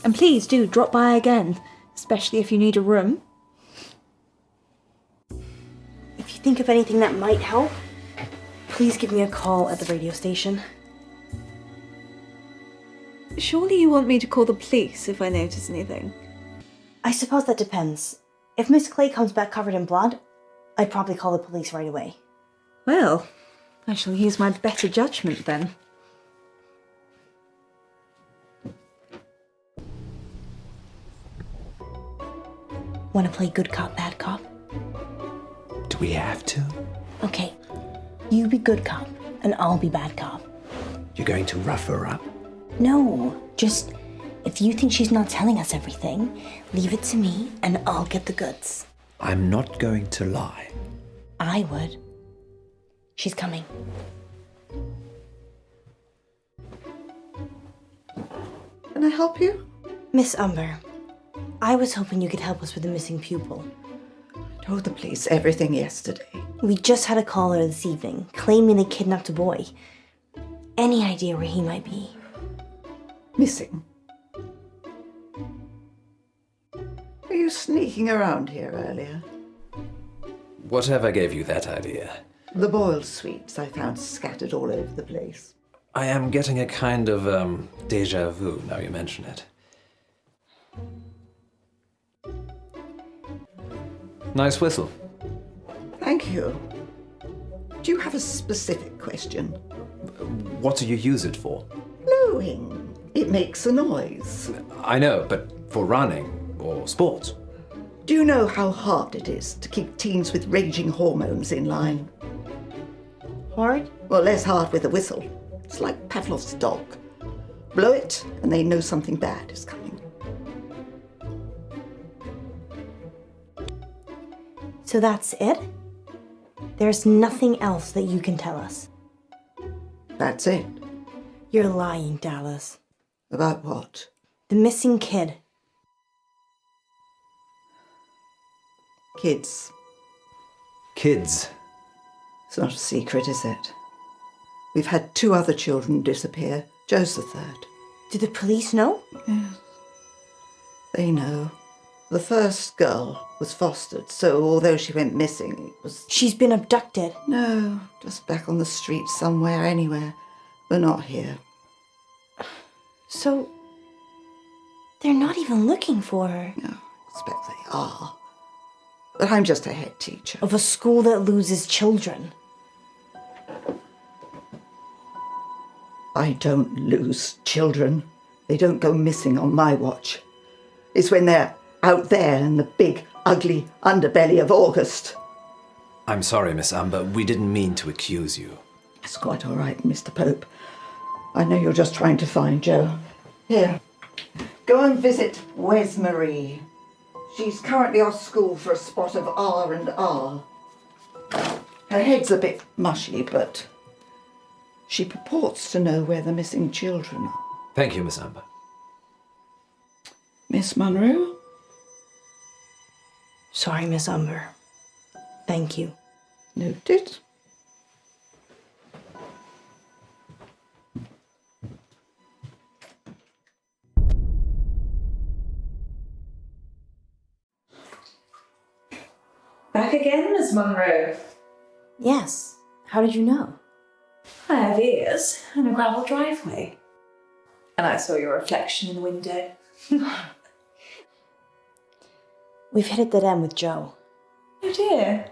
And please do drop by again, especially if you need a room. If you think of anything that might help, please give me a call at the radio station. Surely you want me to call the police if I notice anything? I suppose that depends. If Miss Clay comes back covered in blood, I'd probably call the police right away. Well, I shall use my better judgment then. Want to play good cop, bad cop? Do we have to? Okay, you be good cop, and I'll be bad cop. You're going to rough her up? No, just if you think she's not telling us everything, leave it to me, and I'll get the goods. I'm not going to lie. I would. She's coming. Can I help you? Miss Umber, I was hoping you could help us with the missing pupil. I told the police everything yesterday. We just had a caller this evening, claiming they kidnapped a boy. Any idea where he might be? Missing. Were you sneaking around here earlier? Whatever gave you that idea? The boiled sweets I found scattered all over the place. I am getting a kind of, déjà vu now you mention it. Nice whistle. Thank you. Do you have a specific question? What do you use it for? Blowing. It makes a noise. I know, but for running or sports. Do you know how hard it is to keep teens with raging hormones in line? Hard? Well, less hard with a whistle. It's like Pavlov's dog. Blow it, and they know something bad is coming. So that's it? There's nothing else that you can tell us? That's it. You're lying, Dallas. About what? The missing kid. Kids. Kids? It's not a secret, is it? We've had 2 other children disappear. Joe's the 3rd. Do the police know? Yes. They know. The first girl was fostered, so although she went missing, it was... She's been abducted. No, just back on the street somewhere, anywhere, but not here. So, they're not even looking for her. No, I expect they are. But I'm just a head teacher. Of a school that loses children. I don't lose children. They don't go missing on my watch. It's when they're out there in the big, ugly underbelly of August. I'm sorry, Miss Umber. We didn't mean to accuse you. It's quite all right, Mr. Pope. I know you're just trying to find Joe. Here, go and visit Wes Marie. She's currently off school for a spot of R&R. Her head's a bit mushy, but she purports to know where the missing children are. Thank you, Miss Umber. Miss Munro? Sorry, Miss Umber. Thank you. Noted. Back again, Miss Munro. Yes. How did you know? I have ears and a gravel driveway. And I saw your reflection in the window. We've hit a dead end with Joe. Oh dear.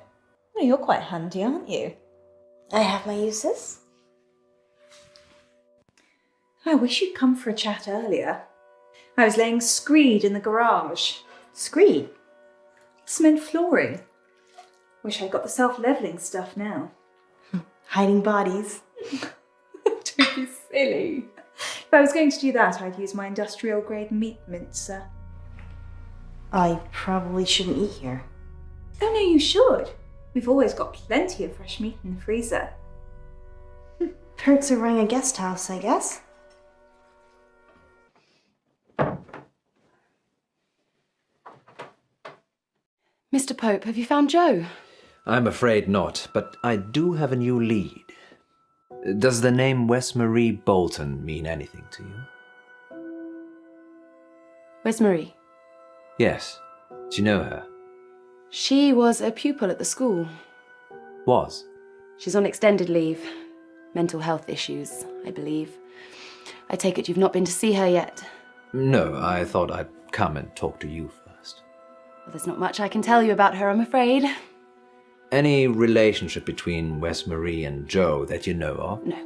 Well, you're quite handy, aren't you? I have my uses. I wish you'd come for a chat earlier. I was laying screed in the garage. Screed? Cement flooring. Wish I'd got the self-levelling stuff now. Hiding bodies. Don't be silly. If I was going to do that, I'd use my industrial-grade meat mincer. I probably shouldn't eat here. Oh no, you should. We've always got plenty of fresh meat in the freezer. Perks of running a guest house, I guess. Mr. Pope, have you found Joe? I'm afraid not, but I do have a new lead. Does the name Wes Marie Bolton mean anything to you? Where's Marie? Yes. Do you know her? She was a pupil at the school. Was? She's on extended leave. Mental health issues, I believe. I take it you've not been to see her yet? No, I thought I'd come and talk to you first. Well, there's not much I can tell you about her, I'm afraid. Any relationship between Wes Marie and Joe that you know of? No,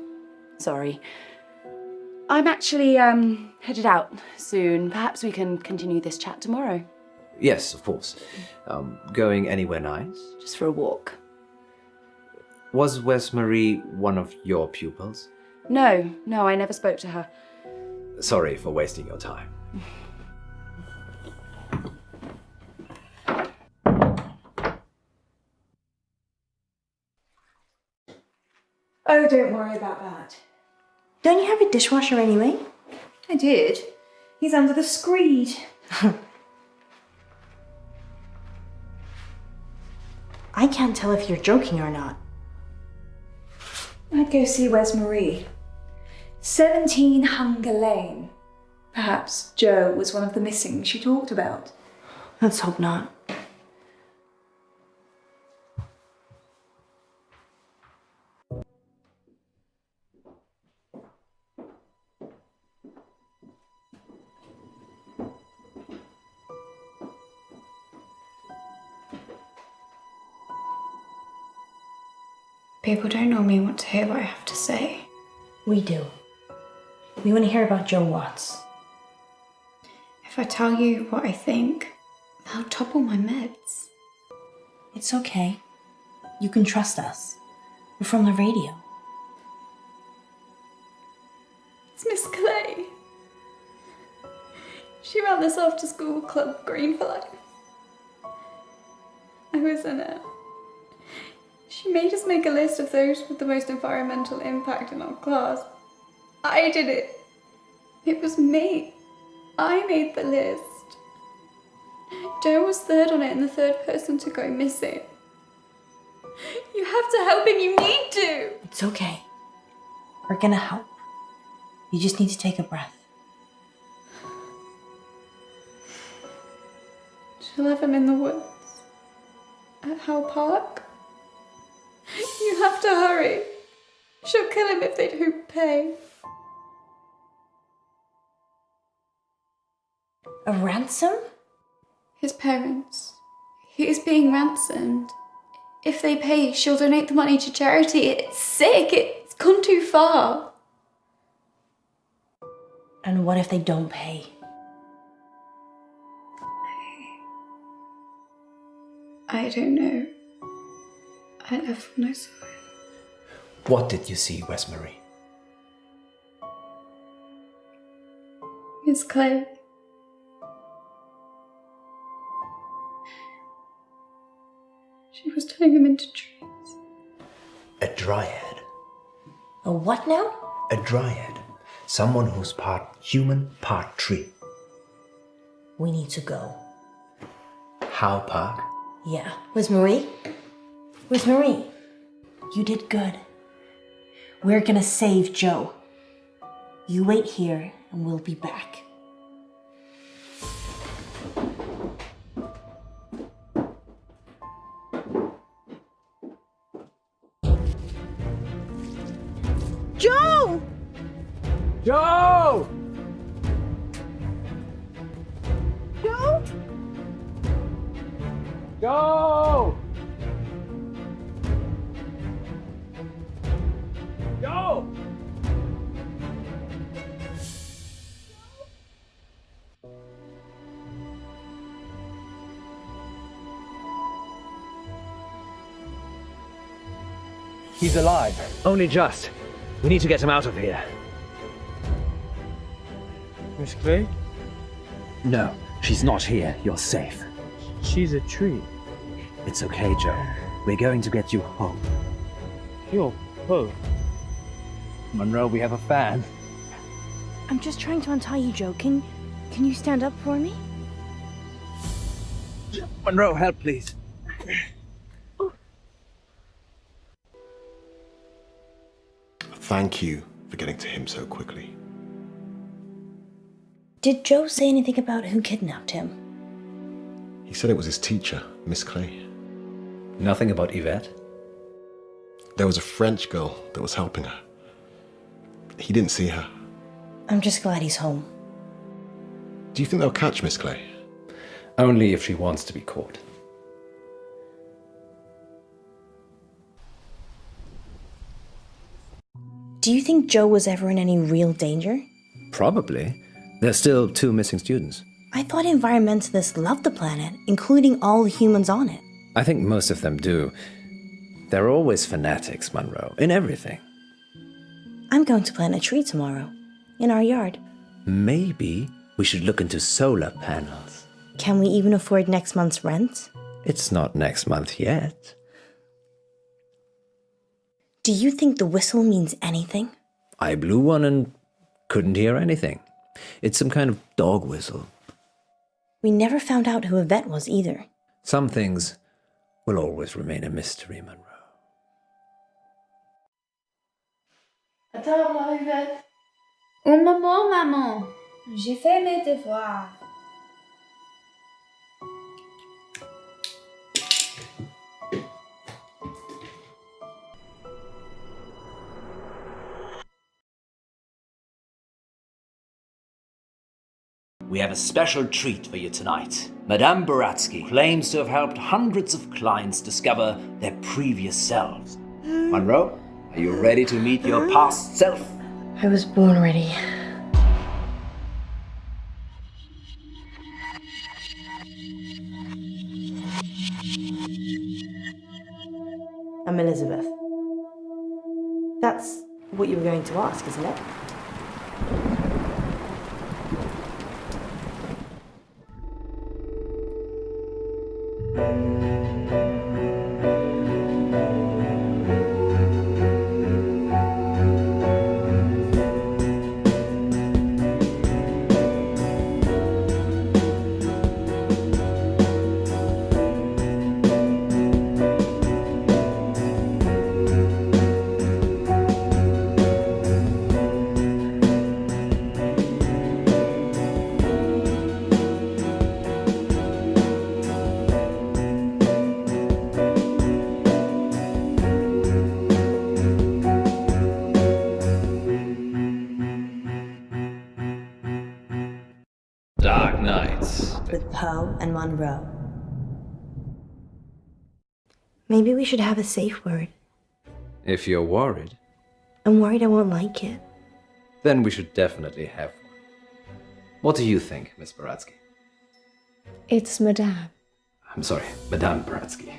sorry. I'm actually, headed out soon. Perhaps we can continue this chat tomorrow. Yes, of course. Going anywhere nice? Just for a walk. Was Wes Marie one of your pupils? No, I never spoke to her. Sorry for wasting your time. Oh, don't worry about that. Don't you have a dishwasher anyway? I did. He's under the screed. I can't tell if you're joking or not. I'd go see Wes Marie. 17 Hunger Lane. Perhaps Joe was one of the missing she talked about. Let's hope not. People don't normally want to hear what I have to say. We do. We want to hear about Joe Watts. If I tell you what I think, they'll topple my meds. It's okay. You can trust us. We're from the radio. It's Miss Clay. She ran this after-school club, Green for Life. I was in it. She made us make a list of those with the most environmental impact in our class. I did it. It was me. I made the list. Joe was third on it and the third person to go missing. You have to help him, you need to! It's okay. We're gonna help. You just need to take a breath. She'll have him in the woods. At Howe Park. You have to hurry. She'll kill him if they don't pay. A ransom? His parents. He is being ransomed. If they pay, she'll donate the money to charity. It's sick. It's gone too far. And what if they don't pay? I don't know. I left when I saw it. What did you see, Wes Marie? Miss Clay. She was turning them into trees. A dryad. A what now? A dryad. Someone who's part human, part tree. We need to go. Howe Park? Yeah. Where's Marie? Where's Marie? You did good. We're gonna save Joe. You wait here and we'll be back. Joe! Joe! Joe? Joe! Joe! He's alive. Only just. We need to get him out of here. Miss Clay? No, she's not here. You're safe. She's a tree. It's okay, Joe. We're going to get you home. You're Poe. Munro, we have a fan. I'm just trying to untie you, Joe. Can you stand up for me? Munro, help, please. Thank you for getting to him so quickly. Did Joe say anything about who kidnapped him? He said it was his teacher, Miss Clay. Nothing about Yvette? There was a French girl that was helping her. He didn't see her. I'm just glad he's home. Do you think they'll catch Miss Clay? Only if she wants to be caught. Do you think Joe was ever in any real danger? Probably. There's still 2 missing students. I thought environmentalists loved the planet, including all the humans on it. I think most of them do. They're always fanatics, Munro, in everything. I'm going to plant a tree tomorrow, in our yard. Maybe we should look into solar panels. Can we even afford next month's rent? It's not next month yet. Do you think the whistle means anything? I blew one and couldn't hear anything. It's some kind of dog whistle. We never found out who Yvette was either. Some things will always remain a mystery, Munro. À table, Yvette. Un moment, maman. J'ai fait mes devoirs. We have a special treat for you tonight. Madame Buratsky claims to have helped hundreds of clients discover their previous selves. Munro, are you ready to meet your past self? I was born ready. I'm Elizabeth. That's what you were going to ask, isn't it? Dark Nights. With Poe and Munro. Maybe we should have a safe word. If you're worried, I'm worried I won't like it. then we should definitely have one. What do you think, Miss Buratsky? It's Madame. I'm sorry, Madame Buratsky.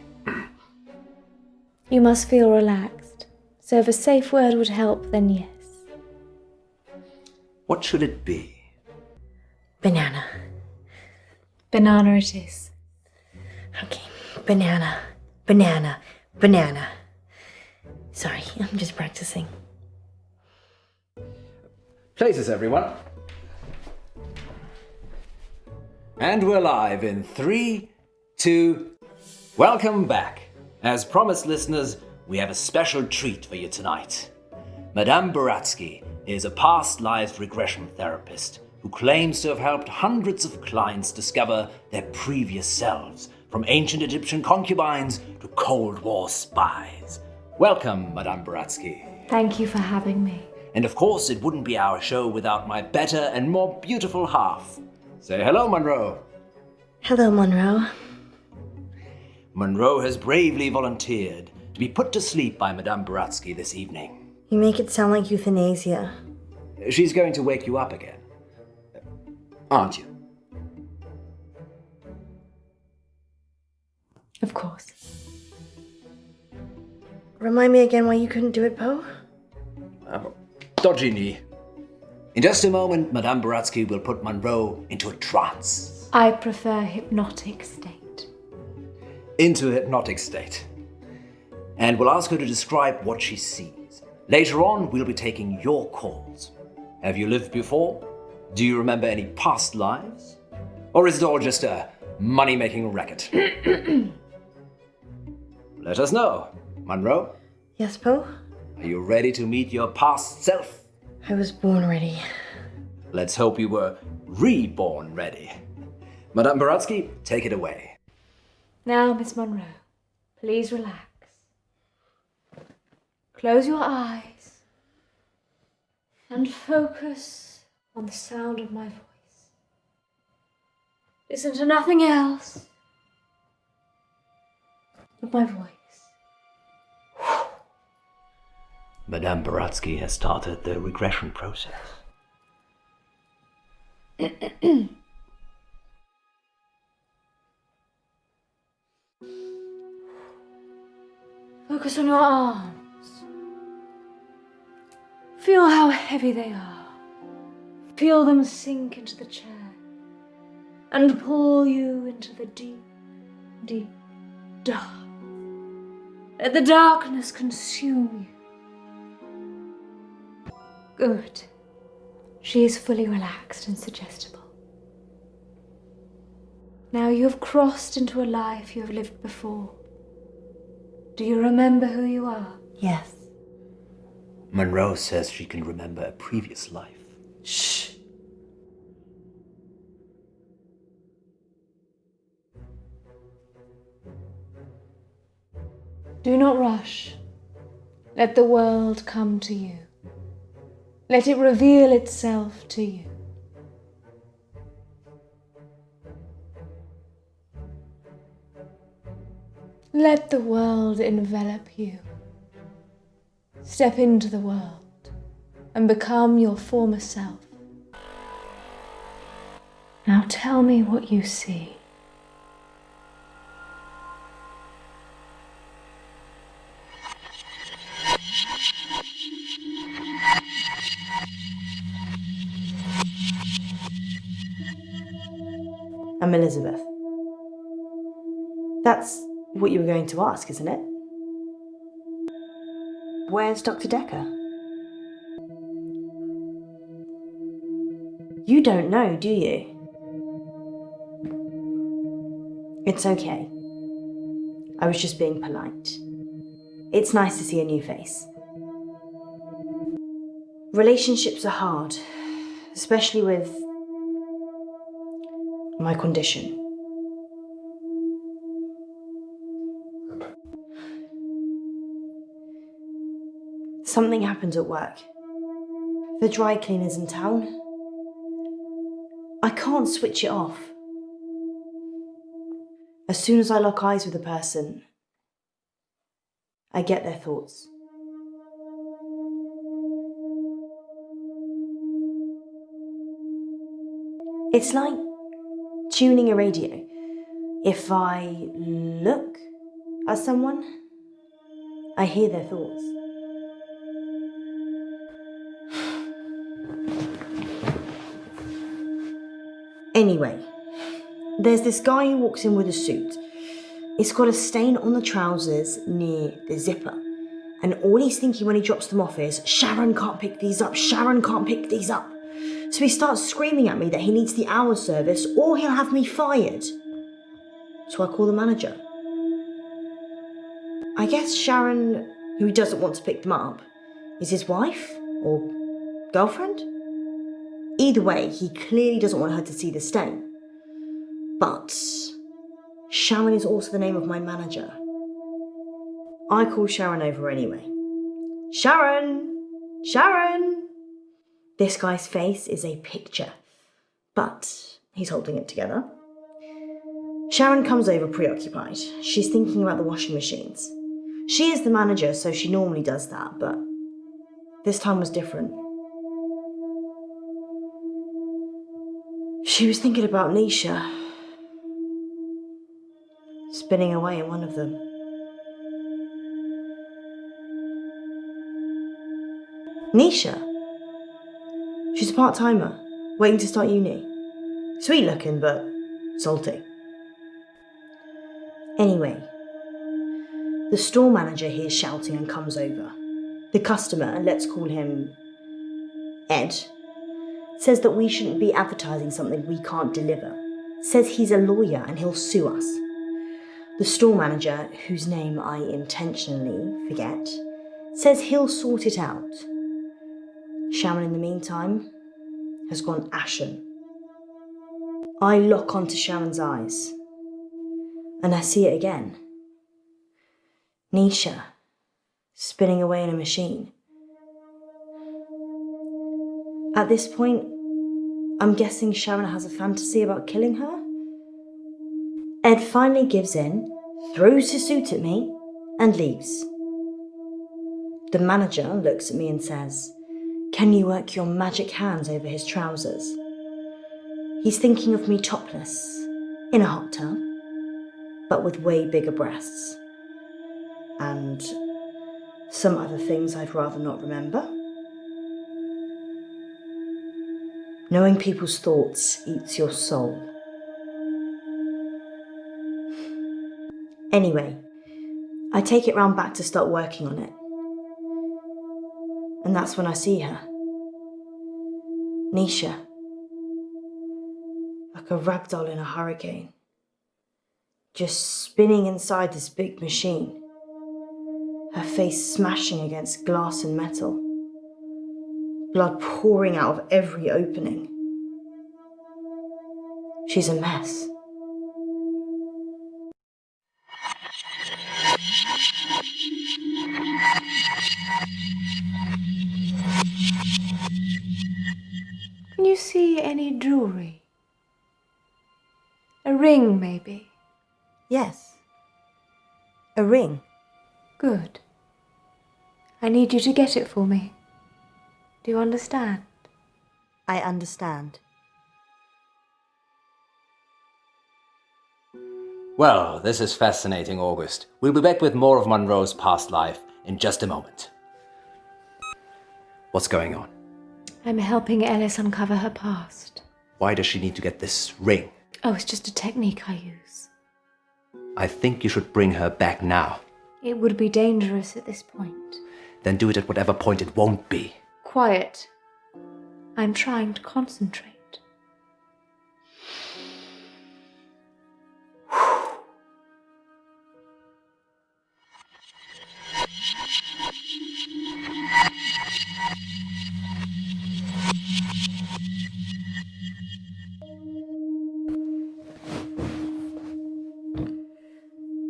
You must feel relaxed. So if a safe word would help, then yes. What should it be? Banana. Banana it is. Okay, banana, banana, banana. Sorry, I'm just practicing. Places, everyone. And we're live in 3, 2... Welcome back. As promised, listeners, we have a special treat for you tonight. Madame Buratsky is a past life regression therapist who claims to have helped hundreds of clients discover their previous selves, from ancient Egyptian concubines to Cold War spies. Welcome, Madame Buratsky. Thank you for having me. And of course, it wouldn't be our show without my better and more beautiful half. Say hello, Munro. Hello, Munro. Munro has bravely volunteered to be put to sleep by Madame Buratsky this evening. You make it sound like euthanasia. She's going to wake you up again. Aren't you? Of course. Remind me again why you couldn't do it, Poe? Dodgy knee. In just a moment, Madame Buratsky will put Munro into a trance. I prefer hypnotic state. Into a hypnotic state. And we'll ask her to describe what she sees. Later on, we'll be taking your calls. Have you lived before? Do you remember any past lives? Or is it all just a money-making racket? let us know. Munro, Yes, Poe? are you ready to meet your past self? I was born ready. Let's hope you were reborn ready. Madame Baratsky, take it away. Now, Miss Munro, please relax. Close your eyes and focus on the sound of my voice. Listen to nothing else but my voice. Madame Baratsky has started the regression process. Focus on your arms. Feel how heavy they are. Feel them sink into the chair and pull you into the deep, deep dark. Let the darkness consume you. Good. She is fully relaxed and suggestible. Now you have crossed into a life you have lived before. Do you remember who you are? Yes. Monroe says she can remember a previous life. Shh. Do not rush. Let the world come to you. Let it reveal itself to you. Let the world envelop you. Step into the world and become your former self. Now tell me what you see. I'm Elizabeth. That's what you were going to ask, isn't it? Where's Dr. Decker? You don't know, do you? It's okay. I was just being polite. It's nice to see a new face. Relationships are hard, especially with my condition. Something happened at work. The dry cleaner's in town. I can't switch it off. As soon as I lock eyes with a person, I get their thoughts. It's like tuning a radio. If I look at someone, I hear their thoughts. Anyway, there's this guy who walks in with a suit. It's got a stain on the trousers near the zipper. And all he's thinking when he drops them off is, Sharon can't pick these up, Sharon can't pick these up. So he starts screaming at me that he needs the hour service or he'll have me fired. So I call the manager. I guess Sharon, who he doesn't want to pick them up, is his wife or girlfriend? Either way, he clearly doesn't want her to see the stain. But Sharon is also the name of my manager. I call Sharon over anyway. Sharon! Sharon! This guy's face is a picture, but he's holding it together. Sharon comes over preoccupied. She's thinking about the washing machines. She is the manager, so she normally does that, but this time was different. She was thinking about Nisha, spinning away in one of them. Nisha? She's a part-timer, waiting to start uni. Sweet looking, but salty. Anyway, the store manager hears shouting and comes over. The customer, let's call him Ed, says that we shouldn't be advertising something we can't deliver. Says he's a lawyer and he'll sue us. The store manager, whose name I intentionally forget, says he'll sort it out. Sharon, in the meantime, has gone ashen. I lock onto Sharon's eyes, and I see it again. Nisha, spinning away in a machine. At this point, I'm guessing Sharon has a fantasy about killing her. Ed finally gives in, throws his suit at me, and leaves. The manager looks at me and says, "Can you work your magic hands over his trousers?" He's thinking of me topless, in a hot tub, but with way bigger breasts. And some other things I'd rather not remember. Knowing people's thoughts eats your soul. Anyway, I take it round back to start working on it. And that's when I see her. Nisha. Like a ragdoll in a hurricane. Just spinning inside this big machine. Her face smashing against glass and metal. Blood pouring out of every opening. She's a mess. Can you see any jewelry? A ring, maybe? Yes. A ring. Good. I need you to get it for me. Do you understand? I understand. Well, this is fascinating, August. We'll be back with more of Munro's past life in just a moment. What's going on? I'm helping Ellis uncover her past. Why does she need to get this ring? Oh, it's just a technique I use. I think you should bring her back now. It would be dangerous at this point. Then do it at whatever point it won't be. Quiet. I'm trying to concentrate.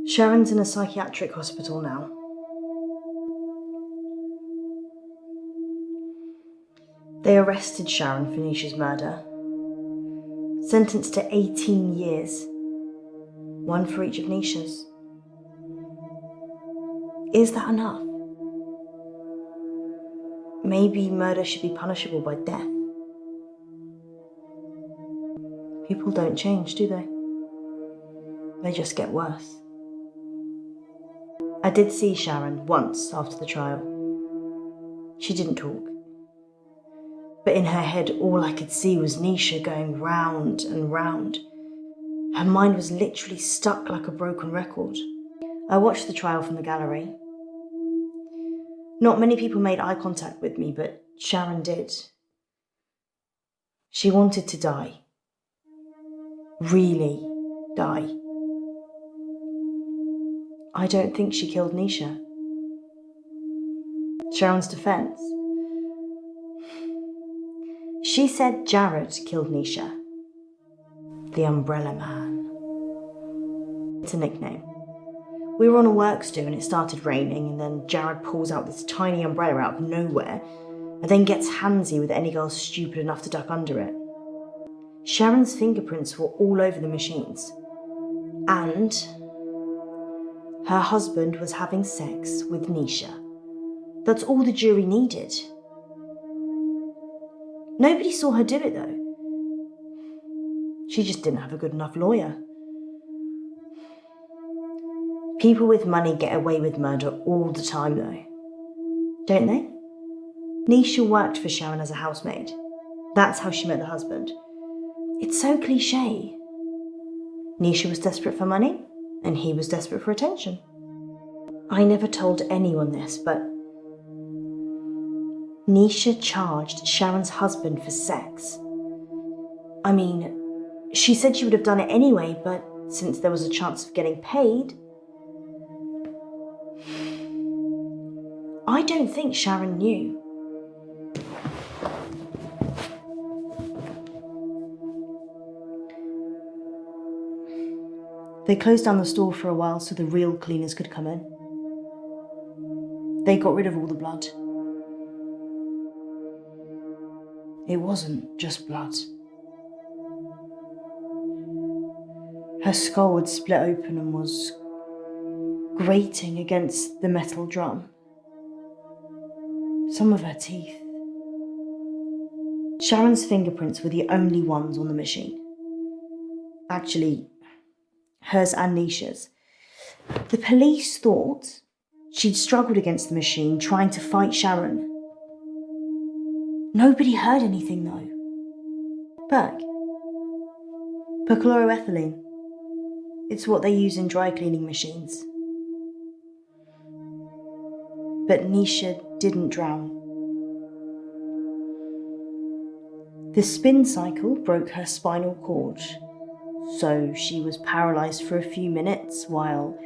Sharon's in a psychiatric hospital now. They arrested Sharon for Nisha's murder. Sentenced to 18 years. One for each of Nisha's. Is that enough? Maybe murder should be punishable by death. People don't change, do they? They just get worse. I did see Sharon once after the trial. She didn't talk. But in her head, all I could see was Nisha going round and round. Her mind was literally stuck like a broken record. I watched the trial from the gallery. Not many people made eye contact with me, but Sharon did. She wanted to die. Really die. I don't think she killed Nisha. Sharon's defense. She said Jared killed Nisha. The Umbrella Man. It's a nickname. We were on a works do and it started raining, and then Jared pulls out this tiny umbrella out of nowhere and then gets handsy with any girl stupid enough to duck under it. Sharon's fingerprints were all over the machines. And her husband was having sex with Nisha. That's all the jury needed. Nobody saw her do it though. She just didn't have a good enough lawyer. People with money get away with murder all the time though. Don't they? Nisha worked for Sharon as a housemaid. That's how she met the husband. It's so cliche. Nisha was desperate for money, and he was desperate for attention. I never told anyone this, but Nisha charged Sharon's husband for sex. I mean, she said she would have done it anyway, but since there was a chance of getting paid. I don't think Sharon knew. They closed down the store for a while so the real cleaners could come in. They got rid of all the blood. It wasn't just blood. Her skull had split open and was grating against the metal drum. Some of her teeth. Sharon's fingerprints were the only ones on the machine. Actually, hers and Nisha's. The police thought she'd struggled against the machine, trying to fight Sharon. Nobody heard anything though. Perchloroethylene. It's what they use in dry cleaning machines. But Nisha didn't drown. The spin cycle broke her spinal cord, so she was paralysed for a few minutes while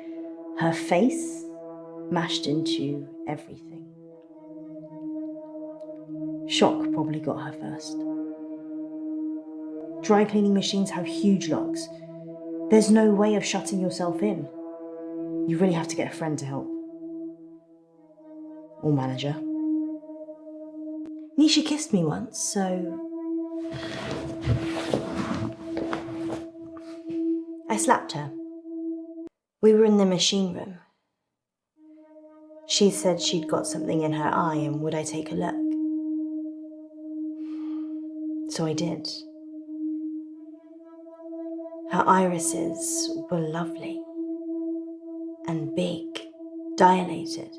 her face mashed into everything. Shock probably got her first. Dry cleaning machines have huge locks. There's no way of shutting yourself in. You really have to get a friend to help. Or manager. Nisha kissed me once, so I slapped her. We were in the machine room. She said she'd got something in her eye and would I take a look? So I did. Her irises were lovely and big, dilated.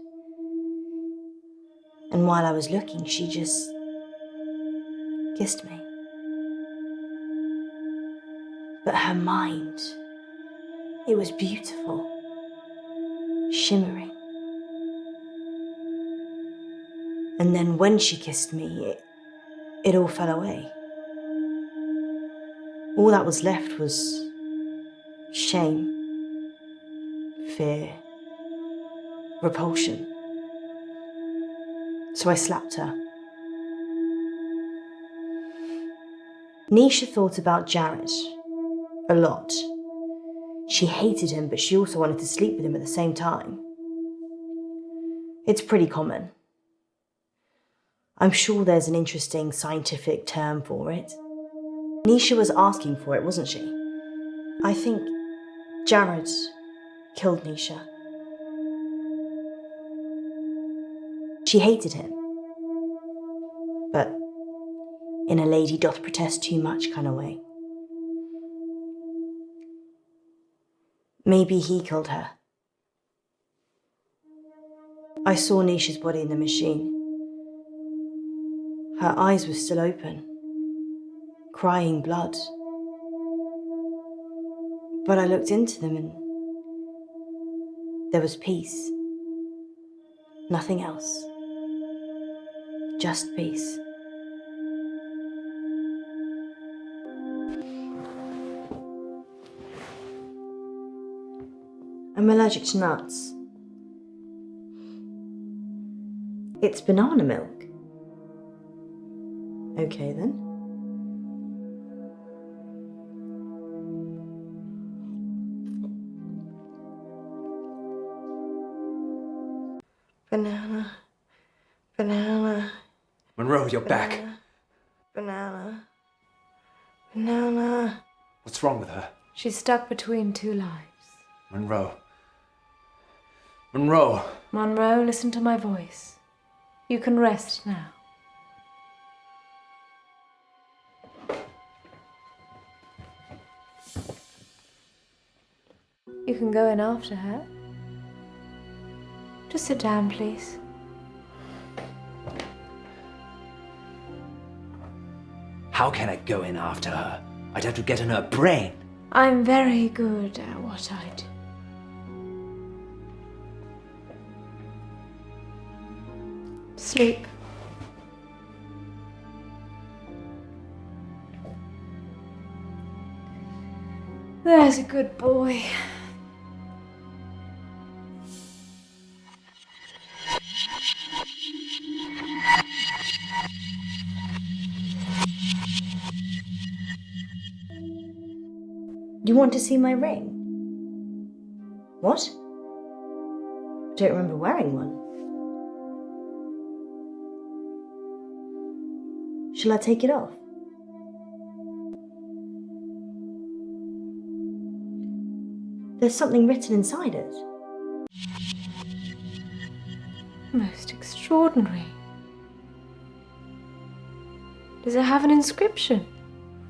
And while I was looking, she just kissed me. But her mind, it was beautiful, shimmering. And then when she kissed me, it all fell away. All that was left was shame, fear, repulsion. So I slapped her. Nisha thought about Jared a lot. She hated him, but she also wanted to sleep with him at the same time. It's pretty common. I'm sure there's an interesting scientific term for it. Nisha was asking for it, wasn't she? I think Jared killed Nisha. She hated him. But in a lady doth protest too much kind of way. Maybe he killed her. I saw Nisha's body in the machine. Her eyes were still open, crying blood. But I looked into them and there was peace. Nothing else. Just peace. I'm allergic to nuts. It's banana milk. Okay then. Banana. Banana. Munro, you're back. Banana. Banana. What's wrong with her? She's stuck between two lives. Munro. Munro. Munro, listen to my voice. You can rest now. You can go in after her. Just sit down, please. How can I go in after her? I'd have to get in her brain. I'm very good at what I do. Sleep. There's a good boy. You want to see my ring? What? I don't remember wearing one. Shall I take it off? There's something written inside it. Most extraordinary. Does it have an inscription?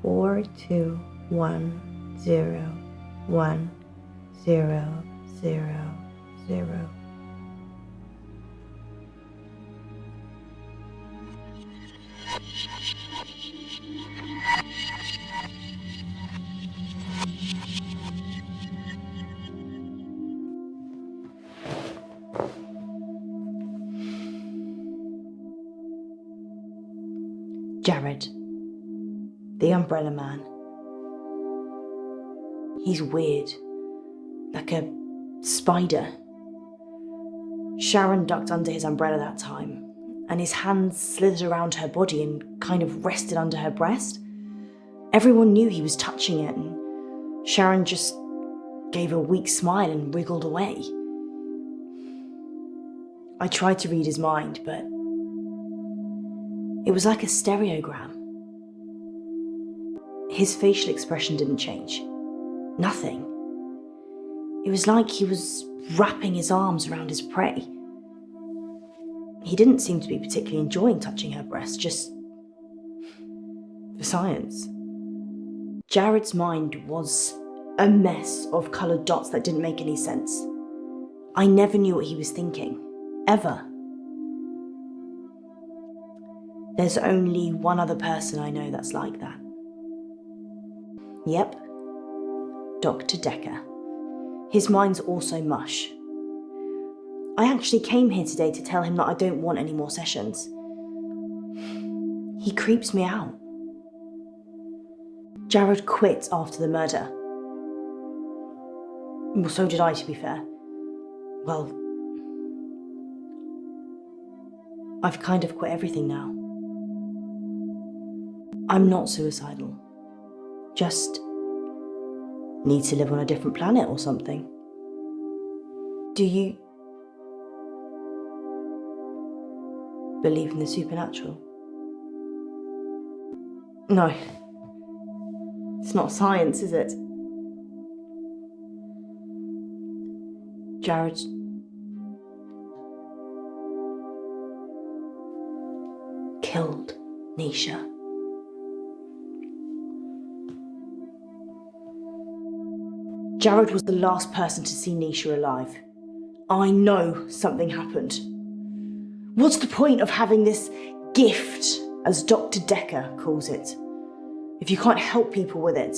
42101000. Jared, the umbrella man. He's weird, like a spider. Sharon ducked under his umbrella that time, and his hands slithered around her body and kind of rested under her breast. Everyone knew he was touching it, and Sharon just gave a weak smile and wriggled away. I tried to read his mind, but it was like a stereogram. His facial expression didn't change. Nothing. It was like he was wrapping his arms around his prey. He didn't seem to be particularly enjoying touching her breast, just for science. Jared's mind was a mess of coloured dots that didn't make any sense. I never knew what he was thinking, ever. There's only one other person I know that's like that. Yep, Dr. Decker. His mind's also mush. I actually came here today to tell him that I don't want any more sessions. He creeps me out. Jared quit after the murder. Well, so did I, to be fair. Well, I've kind of quit everything now. I'm not suicidal. Just need to live on a different planet or something. Do you believe in the supernatural? No. It's not science, is it? Jared killed Nisha. Jared was the last person to see Nisha alive. I know something happened. What's the point of having this gift, as Dr. Decker calls it, if you can't help people with it?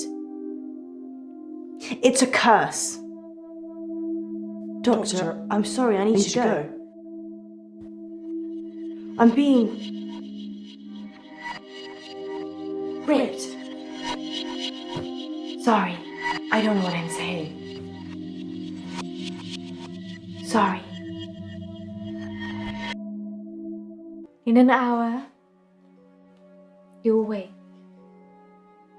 It's a curse. Doctor, I'm sorry, I need to go. I'm being ripped. Sorry, I don't know what I'm saying. Sorry. In an hour, you'll wake,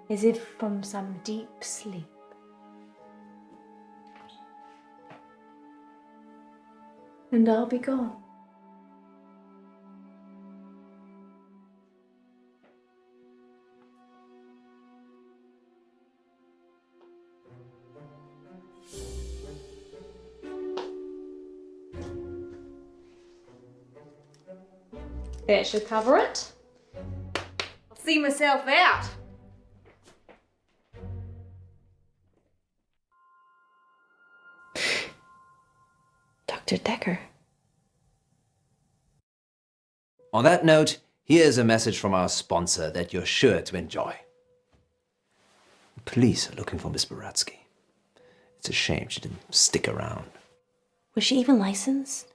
as if from some deep sleep. And I'll be gone. That should cover it. I'll see myself out. Dr. Decker. On that note, here's a message from our sponsor that you're sure to enjoy. The police are looking for Miss Buratsky. It's a shame she didn't stick around. Was she even licensed?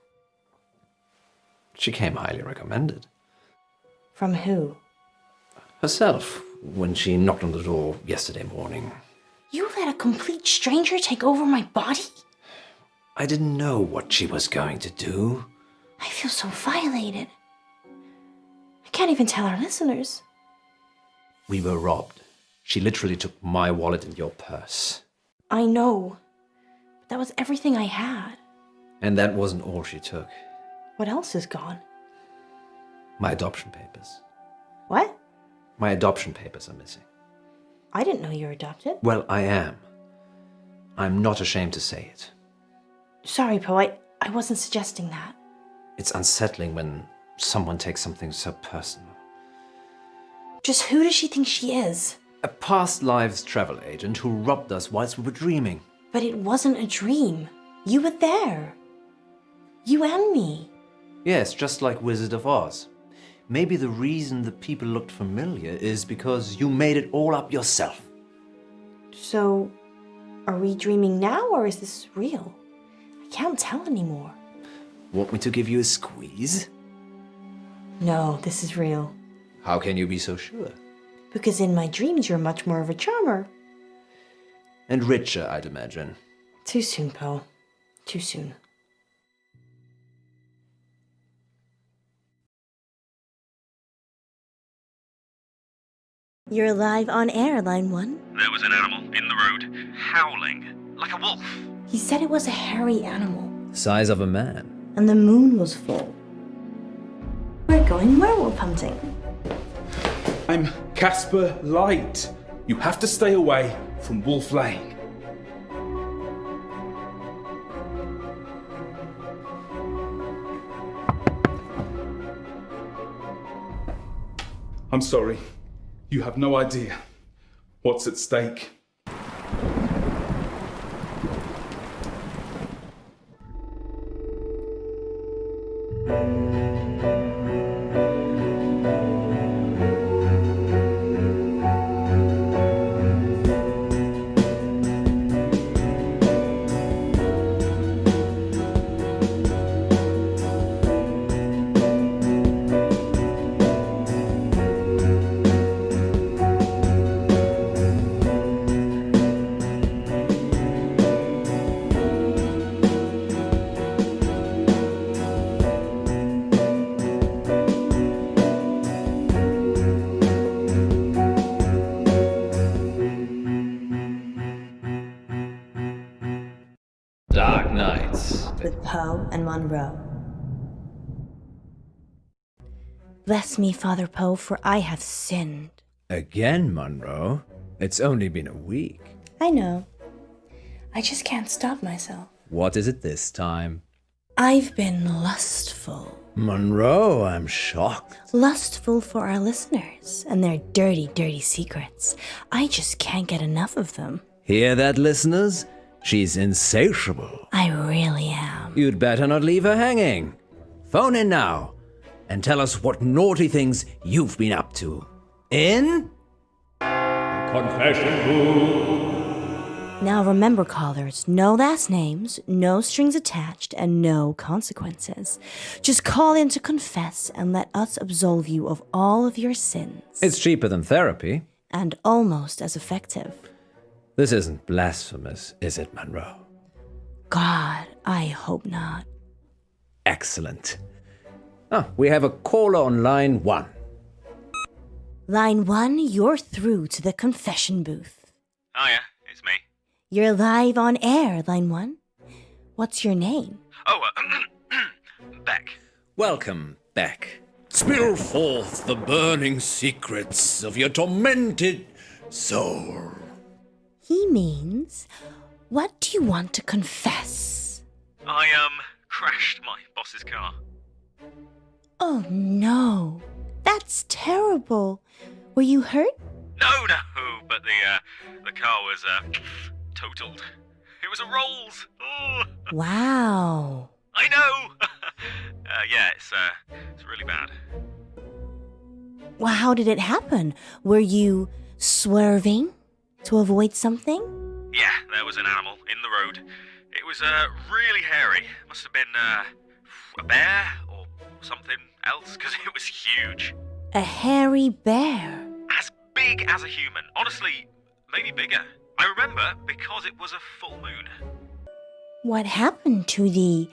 She came highly recommended. From who? Herself, when she knocked on the door yesterday morning. You let a complete stranger take over my body? I didn't know what she was going to do. I feel so violated. I can't even tell our listeners. We were robbed. She literally took my wallet and your purse. I know. But that was everything I had. And that wasn't all she took. What else is gone? My adoption papers. What? My adoption papers are missing. I didn't know you were adopted. Well, I am. I'm not ashamed to say it. Sorry, Poe, I wasn't suggesting that. It's unsettling when someone takes something so personal. Just who does she think she is? A past lives travel agent who robbed us whilst we were dreaming. But it wasn't a dream. You were there. You and me. Yes, just like Wizard of Oz. Maybe the reason the people looked familiar is because you made it all up yourself. So, are we dreaming now or is this real? I can't tell anymore. Want me to give you a squeeze? No, this is real. How can you be so sure? Because in my dreams you're much more of a charmer. And richer, I'd imagine. Too soon, Poe. Too soon. You're live on air, Line 1. There was an animal in the road, howling, like a wolf. He said it was a hairy animal. Size of a man. And the moon was full. We're going werewolf hunting. I'm Casper Light. You have to stay away from Wolf Lane. I'm sorry. You have no idea what's at stake. Dark Nights. With Poe and Munro. Bless me, Father Poe, for I have sinned. Again, Munro? It's only been a week. I know. I just can't stop myself. What is it this time? I've been lustful. Munro, I'm shocked. Lustful for our listeners and their dirty, dirty secrets. I just can't get enough of them. Hear that, listeners? She's insatiable. I really am. You'd better not leave her hanging. Phone in now and tell us what naughty things you've been up to. In? Confession booth. Now remember, callers, no last names, no strings attached, and no consequences. Just call in to confess and let us absolve you of all of your sins. It's cheaper than therapy. And almost as effective. This isn't blasphemous, is it, Munro? God, I hope not. Excellent. We have a caller on line 1. Line 1, you're through to the confession booth. Hiya, it's me. You're live on air, Line 1. What's your name? Oh, Beck. Welcome, Beck. Spill forth the burning secrets of your tormented soul. He means, what do you want to confess? I, crashed my boss's car. Oh no, that's terrible. Were you hurt? No, but the car was, totaled. It was a Rolls. Oh. Wow. I know. Yeah, it's really bad. Well, how did it happen? Were you swerving to avoid something? Yeah, there was an animal in the road. It was, really hairy. Must have been, a bear or something else, because it was huge. A hairy bear? As big as a human. Honestly, maybe bigger. I remember because it was a full moon. What happened to the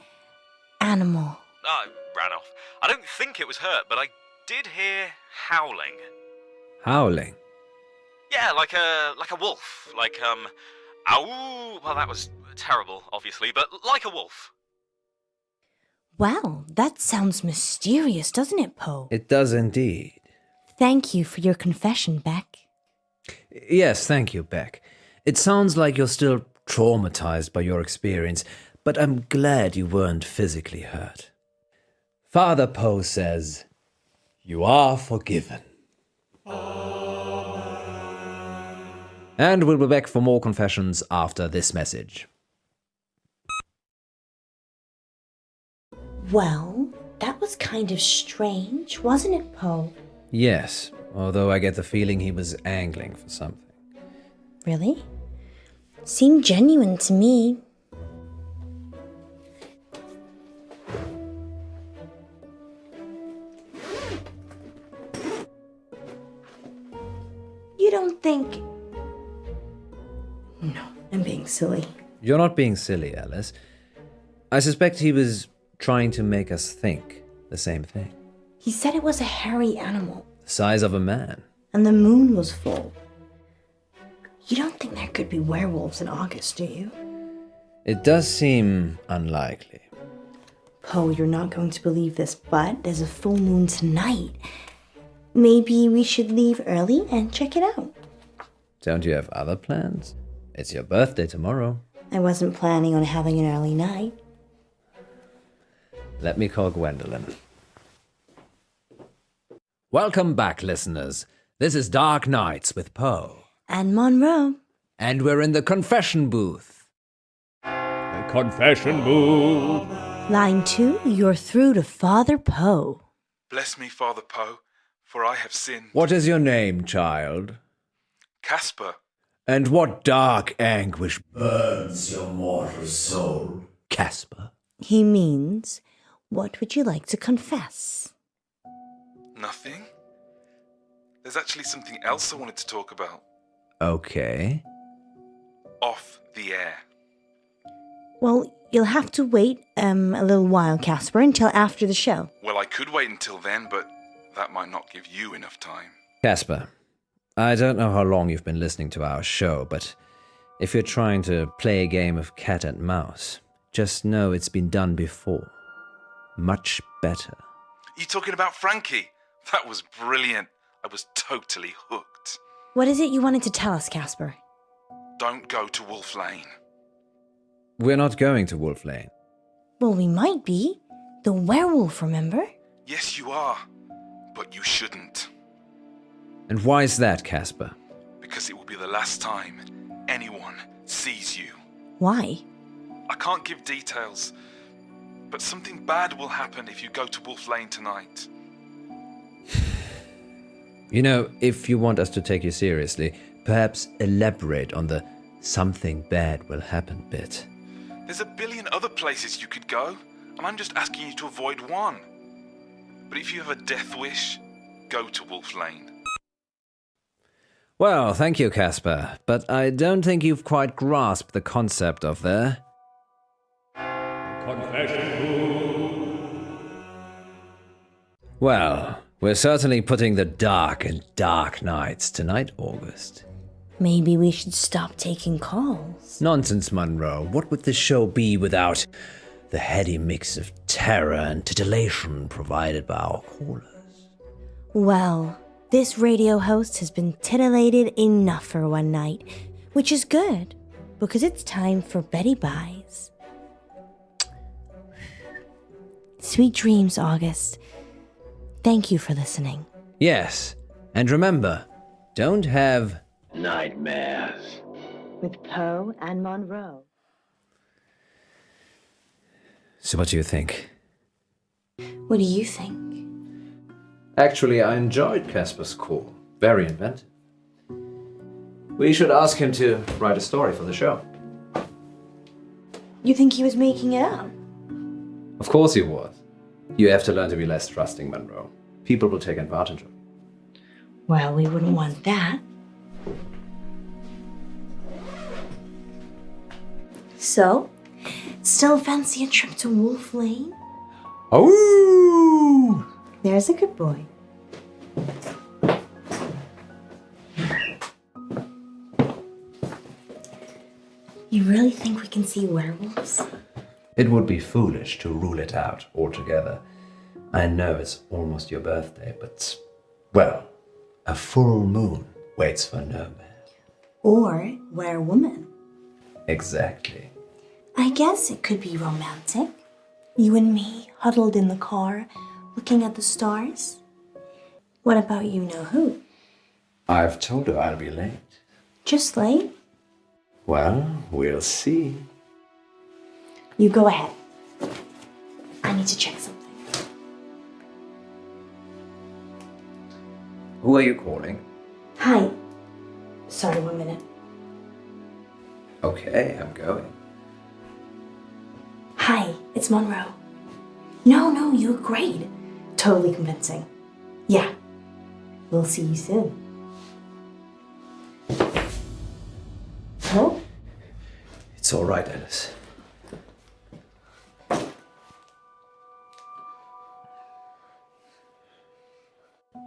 animal? I ran off. I don't think it was hurt, but I did hear howling. Howling? Yeah, like a wolf. Like, ow. Well, that was terrible, obviously, but like a wolf. Well, that sounds mysterious, doesn't it, Poe? It does indeed. Thank you for your confession, Beck. Yes, thank you, Beck. It sounds like you're still traumatized by your experience, but I'm glad you weren't physically hurt. Father Poe says, "You are forgiven." And we'll be back for more confessions after this message. Well, that was kind of strange, wasn't it, Poe? Yes, although I get the feeling he was angling for something. Really? Seemed genuine to me. You don't think... No, I'm being silly. You're not being silly, Alice. I suspect he was trying to make us think the same thing. He said it was a hairy animal. The size of a man. And the moon was full. You don't think there could be werewolves in August, do you? It does seem unlikely. Poe, you're not going to believe this, but there's a full moon tonight. Maybe we should leave early and check it out. Don't you have other plans? It's your birthday tomorrow. I wasn't planning on having an early night. Let me call Gwendolyn. Welcome back, listeners. This is Dark Nights with Poe. And Munro. And we're in the confession booth. The confession booth. Line 2, you're through to Father Poe. Bless me, Father Poe, for I have sinned. What is your name, child? Casper. And what dark anguish burns your mortal soul, Casper? He means, what would you like to confess? Nothing. There's actually something else I wanted to talk about. Okay. Off the air. Well, you'll have to wait a little while, Casper, until after the show. Well, I could wait until then, but that might not give you enough time. Casper, I don't know how long you've been listening to our show, but if you're trying to play a game of cat and mouse, just know it's been done before. Much better. You talking about Frankie? That was brilliant. I was totally hooked. What is it you wanted to tell us, Casper? Don't go to Wolf Lane. We're not going to Wolf Lane. Well, we might be. The werewolf, remember? Yes, you are. But you shouldn't. And why is that, Casper? Because it will be the last time anyone sees you. Why? I can't give details, but something bad will happen if you go to Wolf Lane tonight. You know, if you want us to take you seriously, perhaps elaborate on the something bad will happen bit. There's a billion other places you could go, and I'm just asking you to avoid one. But if you have a death wish, go to Wolf Lane. Well, thank you, Casper, but I don't think you've quite grasped the concept of the... Confession. Well, we're certainly putting the dark in dark nights tonight, August. Maybe we should stop taking calls. Nonsense, Munro. What would this show be without the heady mix of terror and titillation provided by our callers? Well, this radio host has been titillated enough for one night, which is good, because it's time for Betty Buys. Sweet dreams, August. Thank you for listening. Yes, and remember, don't have nightmares. With Poe and Munro. So what do you think? What do you think? Actually, I enjoyed Casper's call. Very inventive. We should ask him to write a story for the show. You think he was making it up? Of course he was. You have to learn to be less trusting, Munro. People will take advantage of you. Well, we wouldn't want that. So, still fancy a trip to Wolf Lane? Oh! There's a good boy. You really think we can see werewolves? It would be foolish to rule it out altogether. I know it's almost your birthday, but, well, a full moon waits for no man. Or werewoman. Exactly. I guess it could be romantic. You and me huddled in the car, looking at the stars. What about you know who? I've told her I'll be late. Just late? Well, we'll see. You go ahead. I need to check something. Who are you calling? Hi. Sorry, 1 minute. Okay, I'm going. Hi, it's Munro. No, you look great. Totally convincing. Yeah. We'll see you soon. Oh? It's all right, Alice.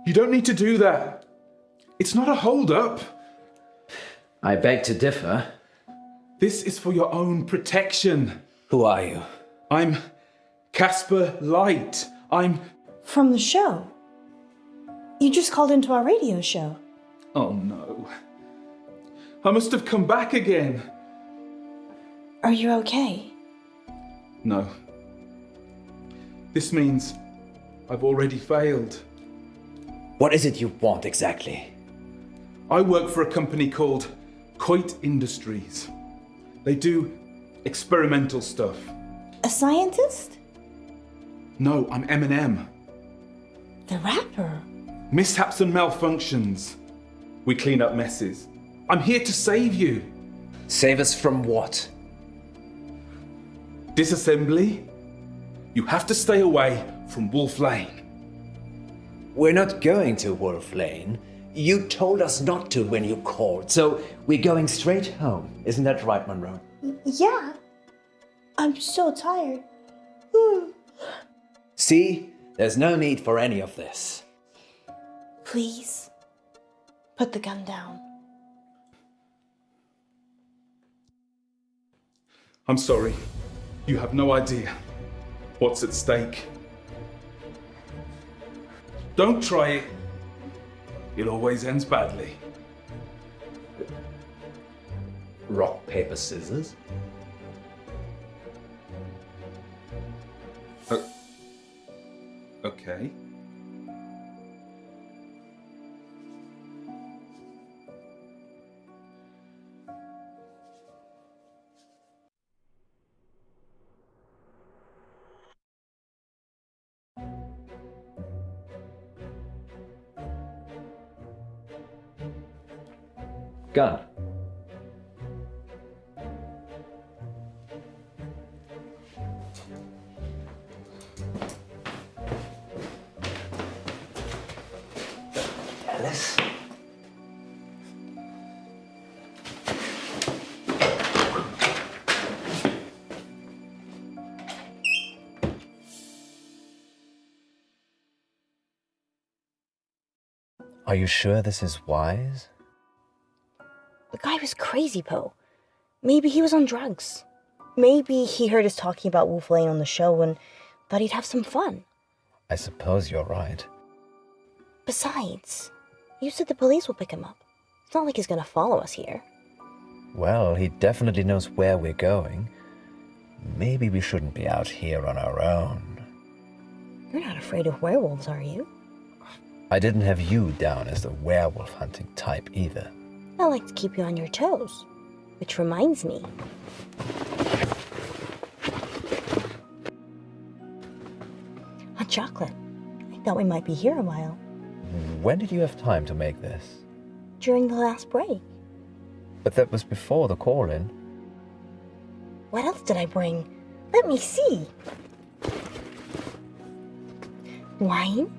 You don't need to do that. It's not a hold-up. I beg to differ. This is for your own protection. Who are you? I'm Casper Light. I'm... From the show. You just called into our radio show. Oh no. I must have come back again. Are you okay? No. This means I've already failed. What is it you want exactly? I work for a company called Coit Industries. They do experimental stuff. A scientist? No, I'm M&M. The rapper? Mishaps and malfunctions. We clean up messes. I'm here to save you. Save us from what? Disassembly? You have to stay away from Wolf Lane. We're not going to Wolf Lane. You told us not to when you called, so we're going straight home. Isn't that right, Munro? Yeah. I'm so tired. See? There's no need for any of this. Please, put the gun down. I'm sorry. You have no idea what's at stake. Don't try it. It always ends badly. Rock, paper, scissors? Okay. Gun. Alice? Are you sure this is wise? The guy was crazy, Poe. Maybe he was on drugs. Maybe he heard us talking about Wolf Lane on the show and thought he'd have some fun. I suppose you're right. Besides, you said the police will pick him up. It's not like he's gonna follow us here. Well, he definitely knows where we're going. Maybe we shouldn't be out here on our own. You're not afraid of werewolves, are you? I didn't have you down as the werewolf hunting type either. I like to keep you on your toes. Which reminds me. Hot chocolate. I thought we might be here a while. When did you have time to make this? During the last break. But that was before the call-in. What else did I bring? Let me see. Wine?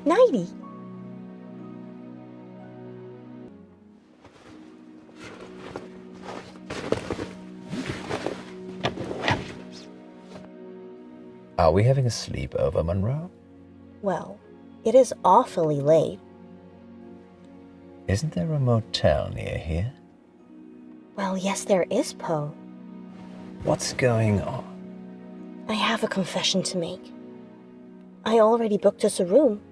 Nighty. Are we having a sleepover, Munro? Well, it is awfully late. Isn't there a motel near here? Well, yes, there is, Poe. What's going on? I have a confession to make. I already booked us a room.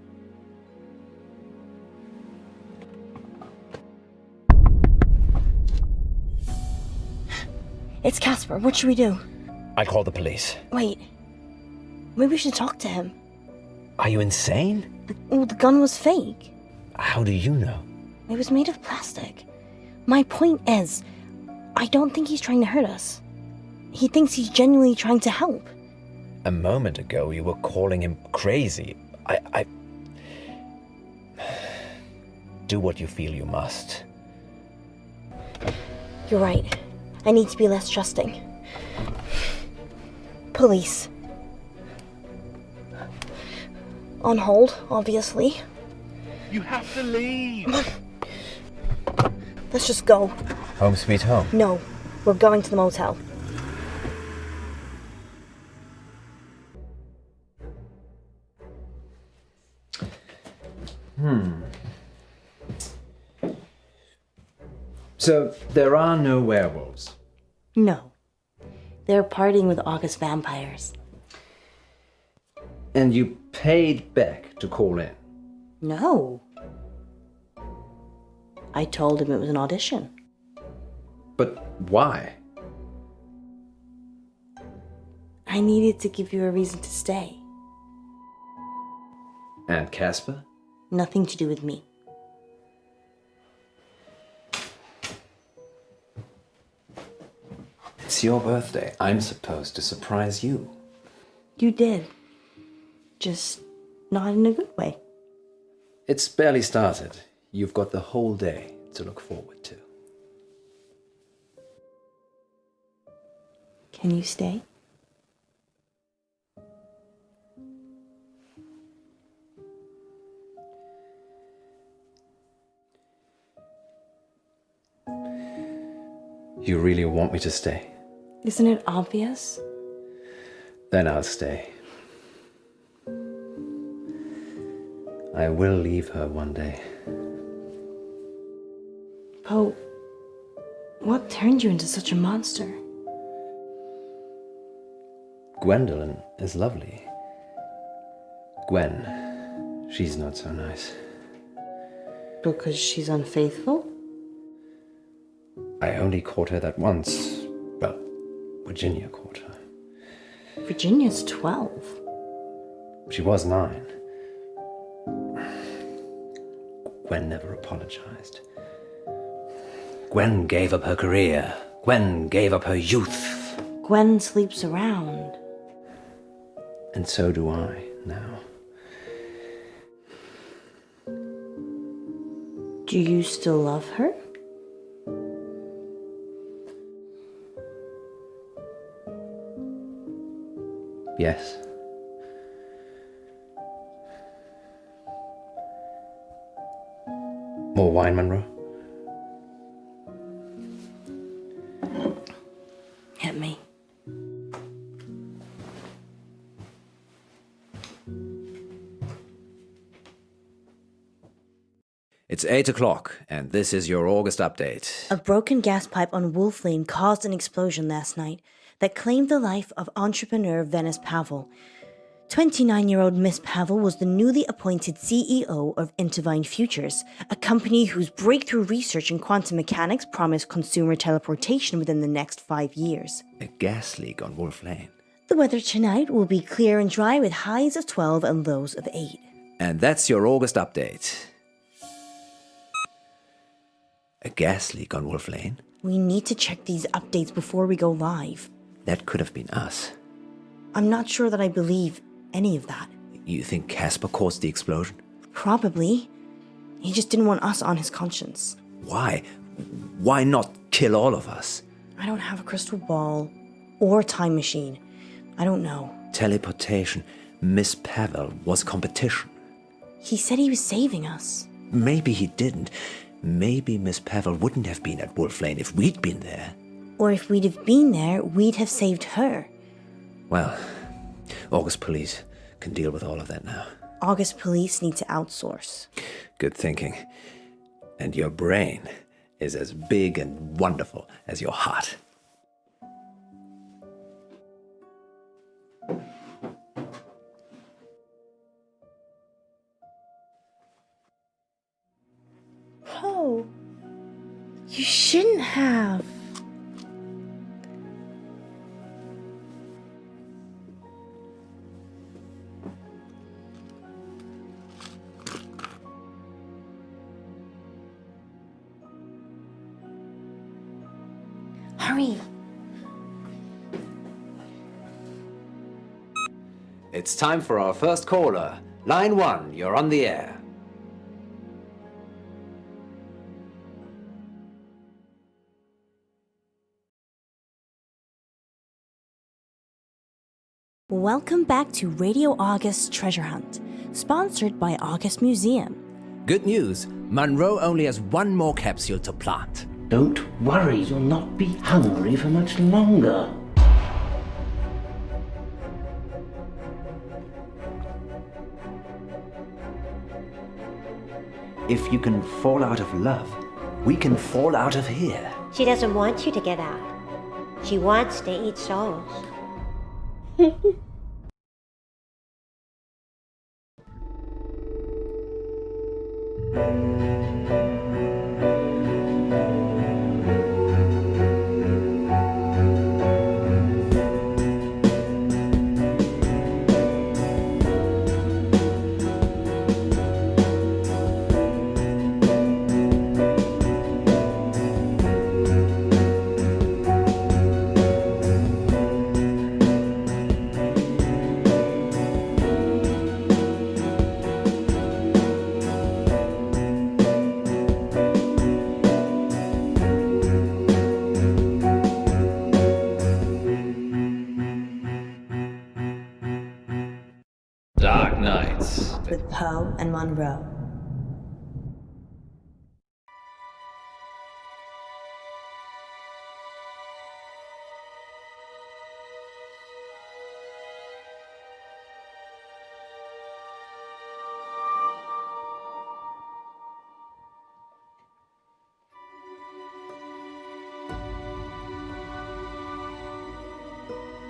It's Casper. What should we do? I call the police. Wait. Maybe we should talk to him. Are you insane? The gun was fake. How do you know? It was made of plastic. My point is, I don't think he's trying to hurt us. He thinks he's genuinely trying to help. A moment ago, you were calling him crazy. I... Do what you feel you must. You're right. I need to be less trusting. Police. On hold, obviously. You have to leave. Let's just go. Home sweet home. No, we're going to the motel. So, there are no werewolves? No. They're partying with August vampires. And you paid Beck to call in? No. I told him it was an audition. But why? I needed to give you a reason to stay. And Casper? Nothing to do with me. It's your birthday. I'm supposed to surprise you. You did. Just not in a good way. It's barely started. You've got the whole day to look forward to. Can you stay? You really want me to stay? Isn't it obvious? Then I'll stay. I will leave her one day. Poe, what turned you into such a monster? Gwendolyn is lovely. Gwen, she's not so nice. Because she's unfaithful? I only caught her that once. Well, Virginia caught her. Virginia's 12. She was 9. Gwen never apologized. Gwen gave up her career. Gwen gave up her youth. Gwen sleeps around. And so do I now. Do you still love her? Yes. More wine, Munro? Hit me. It's 8 o'clock, and this is your August update. A broken gas pipe on Wolf Lane caused an explosion last night that claimed the life of entrepreneur Venice Pavel. 29-year-old Miss Pavel was the newly appointed CEO of Intervine Futures, a company whose breakthrough research in quantum mechanics promised consumer teleportation within the next 5 years. A gas leak on Wolf Lane. The weather tonight will be clear and dry with highs of 12 and lows of 8. And that's your August update. A gas leak on Wolf Lane? We need to check these updates before we go live. That could have been us. I'm not sure that I believe any of that. You think Casper caused the explosion? Probably. He just didn't want us on his conscience. Why? Why not kill all of us? I don't have a crystal ball or a time machine. I don't know. Teleportation. Miss Pavel was competition. He said he was saving us. Maybe he didn't. Maybe Miss Pavel wouldn't have been at Wolf Lane if we'd been there. Or if we'd have been there, we'd have saved her. Well, August Police can deal with all of that now. August Police need to outsource. Good thinking. And your brain is as big and wonderful as your heart. Poe, you shouldn't have. Hurry. It's time for our first caller. Line 1, you're on the air. Welcome back to Radio August Treasure Hunt, sponsored by August Museum. Good news, Munro only has one more capsule to plant. Don't worry, you'll not be hungry for much longer. If you can fall out of love, we can fall out of here. She doesn't want you to get out. She wants to eat souls. Dark Nights. With Poe and Munro.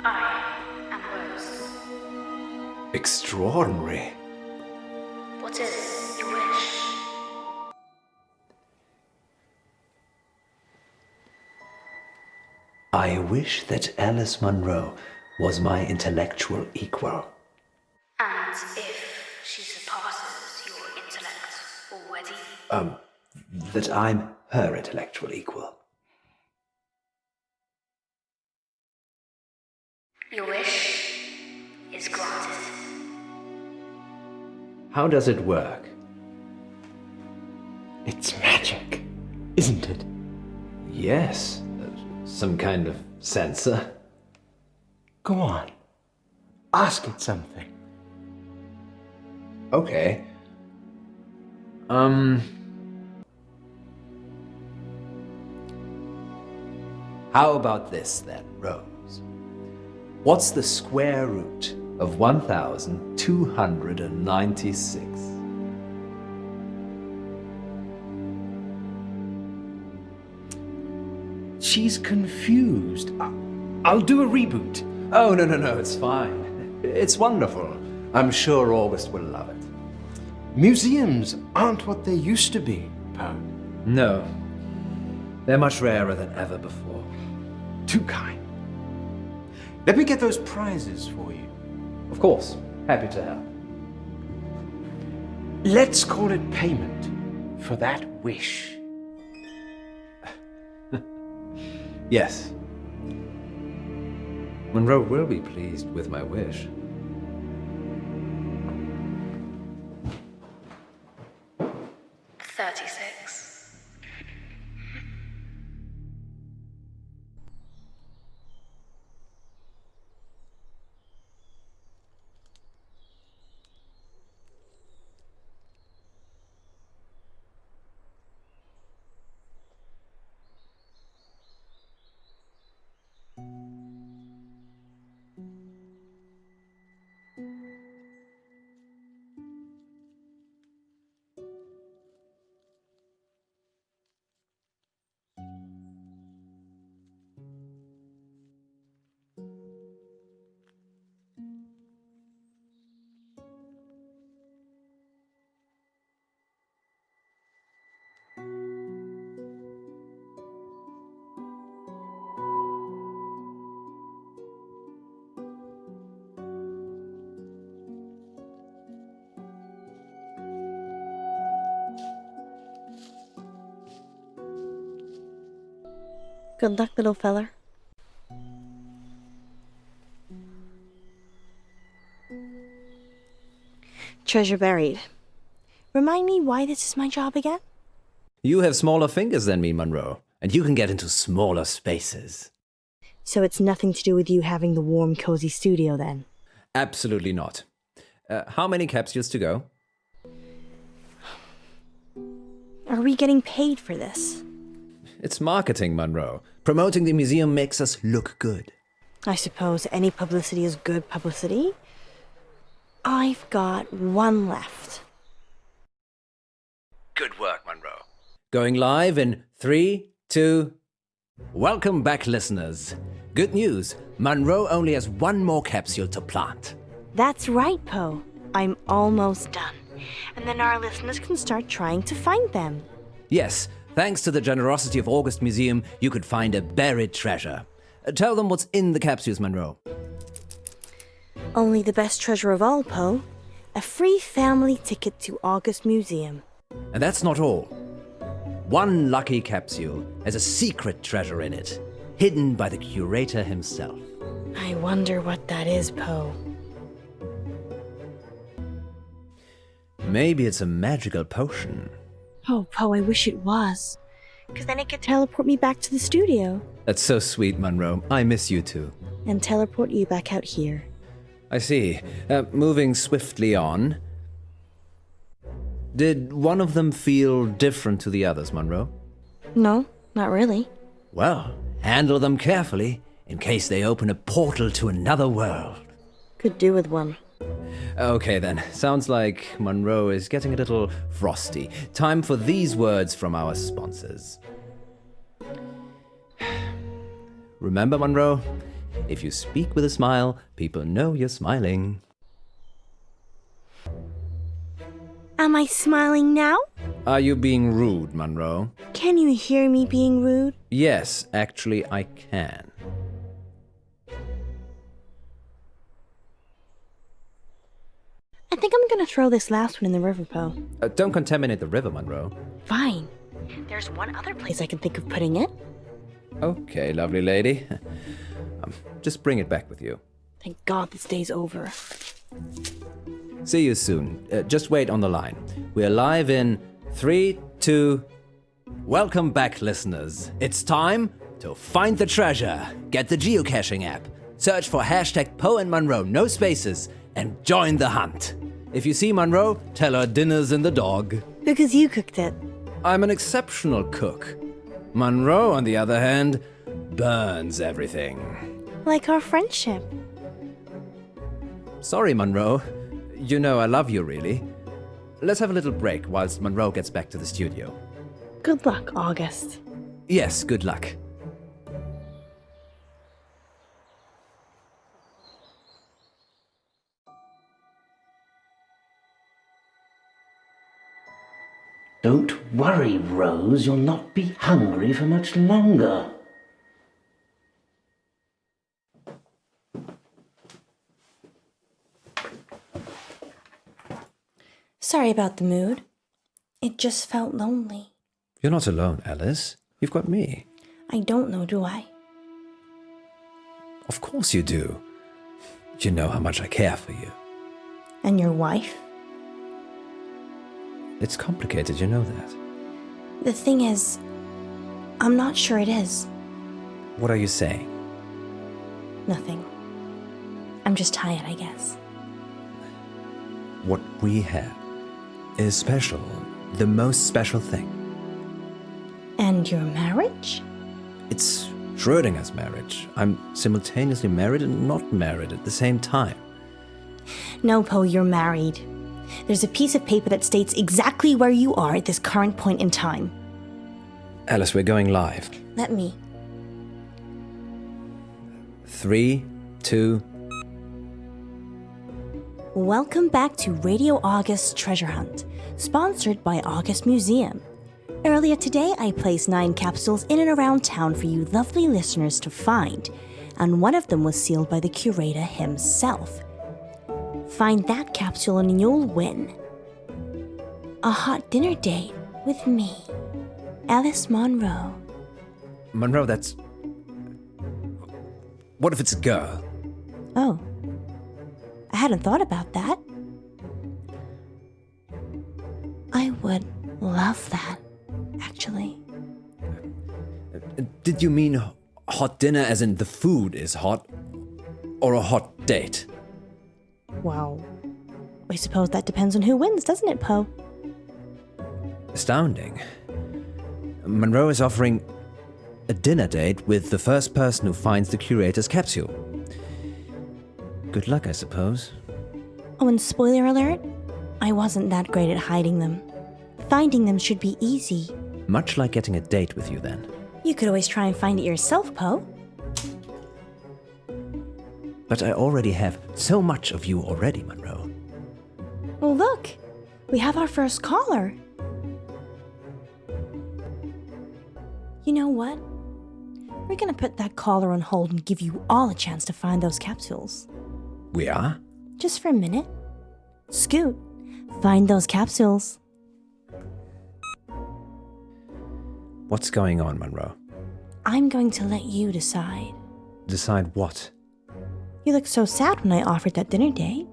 I am Rose. Extraordinary. What is your wish? I wish that Alice Munro was my intellectual equal. And if she surpasses your intellect already? That I'm her intellectual equal. Your wish is granted. How does it work? It's magic, isn't it? Yes, some kind of sensor. Go on. Ask it something. Okay. How about this then, Rose? What's the square root of 1,296? She's confused. I'll do a reboot. Oh, no, it's fine. It's wonderful. I'm sure August will love it. Museums aren't what they used to be, Poe. No. They're much rarer than ever before. Too kind. Let me get those prizes for you. Of course. Happy to help. Let's call it payment for that wish. Yes. Munro will be pleased with my wish. Good luck, little feller. Treasure buried. Remind me why this is my job again? You have smaller fingers than me, Munro, and you can get into smaller spaces. So it's nothing to do with you having the warm, cozy studio then? Absolutely not. How many capsules to go? Are we getting paid for this? It's marketing, Munro. Promoting the museum makes us look good. I suppose any publicity is good publicity. I've got one left. Good work, Munro. Going live in 3, 2... Welcome back, listeners. Good news, Munro only has one more capsule to plant. That's right, Poe. I'm almost done. And then our listeners can start trying to find them. Yes, thanks to the generosity of August Museum, you could find a buried treasure. Tell them what's in the capsules, Munro. Only the best treasure of all, Poe. A free family ticket to August Museum. And that's not all. One lucky capsule has a secret treasure in it, hidden by the curator himself. I wonder what that is, Poe. Maybe it's a magical potion. Oh, Poe, I wish it was. Because then it could teleport me back to the studio. That's so sweet, Munro. I miss you too. And teleport you back out here. I see. Moving swiftly on. Did one of them feel different to the others, Munro? No, not really. Well, handle them carefully, in case they open a portal to another world. Could do with one. Okay then, sounds like Munro is getting a little frosty. Time for these words from our sponsors. Remember, Munro, if you speak with a smile, people know you're smiling. Am I smiling now? Are you being rude, Munro? Can you hear me being rude? Yes, actually I can. I think I'm gonna throw this last one in the river, Poe. Don't contaminate the river, Munro. Fine. There's one other place I can think of putting it. Okay, lovely lady. Just bring it back with you. Thank God this day's over. See you soon. Just wait on the line. We're live in 3, 2... Welcome back, listeners. It's time to find the treasure. Get the geocaching app. Search for hashtag Poe and Munro, no spaces, and join the hunt. If you see Munro, tell her dinner's in the dog. Because you cooked it. I'm an exceptional cook. Munro, on the other hand, burns everything. Like our friendship. Sorry, Munro. You know I love you, really. Let's have a little break whilst Munro gets back to the studio. Good luck, August. Yes, good luck. Don't worry, Rose, you'll not be hungry for much longer. Sorry about the mood. It just felt lonely. You're not alone, Alice. You've got me. I don't know, do I? Of course you do. You know how much I care for you. And your wife? It's complicated, you know that. The thing is, I'm not sure it is. What are you saying? Nothing. I'm just tired, I guess. What we have is special. The most special thing. And your marriage? It's Schrödinger's marriage. I'm simultaneously married and not married at the same time. No, Poe, you're married. There's a piece of paper that states exactly where you are at this current point in time. Alice, we're going live. Let me. 3, 2... Welcome back to Radio August's Treasure Hunt, sponsored by August Museum. Earlier today, I placed 9 capsules in and around town for you lovely listeners to find, and one of them was sealed by the curator himself. Find that capsule and you'll win a hot dinner date with me, Alice Munro. Munro, that's What if it's a girl? Oh. I hadn't thought about that. I would love that, actually. Did you mean hot dinner as in the food is hot? Or a hot date? Well, I suppose that depends on who wins, doesn't it, Poe? Astounding. Munro is offering a dinner date with the first person who finds the curator's capsule. Good luck, I suppose. Oh, and spoiler alert, I wasn't that great at hiding them. Finding them should be easy. Much like getting a date with you, then. You could always try and find it yourself, Poe. But I already have so much of you already, Munro. Well, look, we have our first caller. You know what? We're gonna put that caller on hold and give you all a chance to find those capsules. We are? Just for a minute. Scoot, find those capsules. What's going on, Munro? I'm going to let you decide. Decide what? You looked so sad when I offered that dinner date.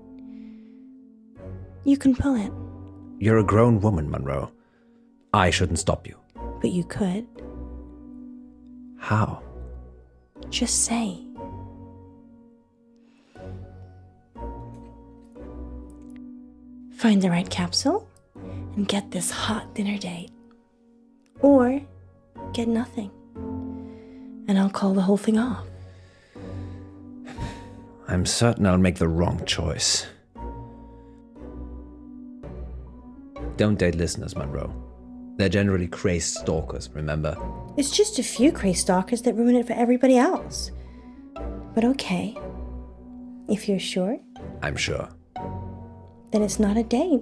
You can pull it. You're a grown woman, Munro. I shouldn't stop you. But you could. How? Just say. Find the right capsule and get this hot dinner date. Or get nothing. And I'll call the whole thing off. I'm certain I'll make the wrong choice. Don't date listeners, Munro. They're generally crazed stalkers, remember? It's just a few crazed stalkers that ruin it for everybody else. But okay. If you're sure, I'm sure. then it's not a date.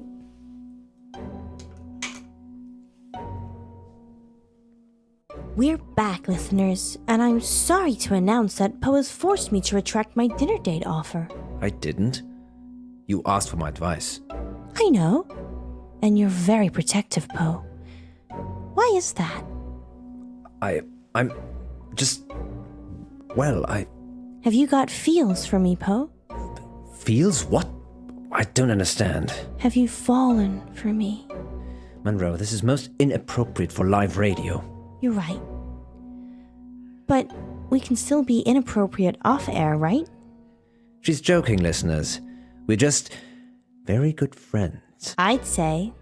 We're back, listeners, and I'm sorry to announce that Poe has forced me to retract my dinner date offer. I didn't. You asked for my advice. I know. And you're very protective, Poe. Why is that? I'm just... Well, Have you got feels for me, Poe? Feels? What? I don't understand. Have you fallen for me? Munro, this is most inappropriate for live radio. You're right. But we can still be inappropriate off-air, right? She's joking, listeners. We're just very good friends. I'd say.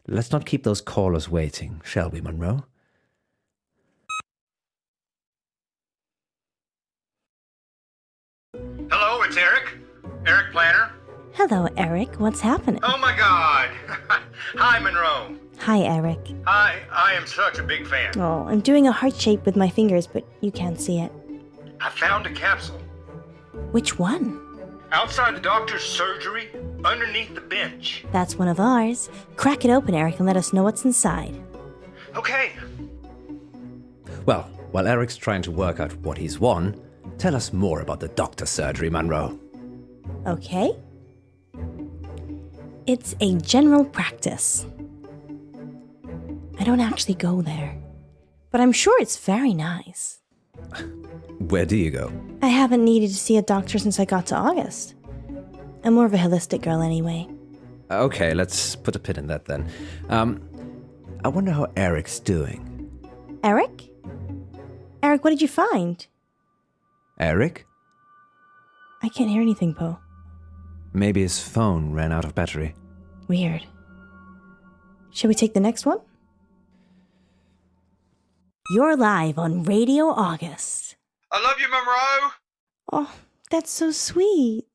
Let's not keep those callers waiting, shall we, Munro? Hello, it's Eric. Eric Planner. Hello, Eric. What's happening? Oh my God. Hi, Monroe. Hi, Eric. Hi, I am such a big fan. Oh, I'm doing a heart shape with my fingers, but you can't see it. I found a capsule. Which one? Outside the doctor's surgery, underneath the bench. That's one of ours. Crack it open, Eric, and let us know what's inside. Okay. Well, while Eric's trying to work out what he's won, tell us more about the doctor's surgery, Munro. Okay. It's a general practice. I don't actually go there, but I'm sure it's very nice. Where do you go? I haven't needed to see a doctor since I got to August. I'm more of a holistic girl anyway. Okay, let's put a pin in that then. I wonder how Eric's doing. Eric? Eric, what did you find? Eric? I can't hear anything, Poe. Maybe his phone ran out of battery. Weird. Shall we take the next one? You're live on Radio August. I love you, Monroe. Oh, that's so sweet.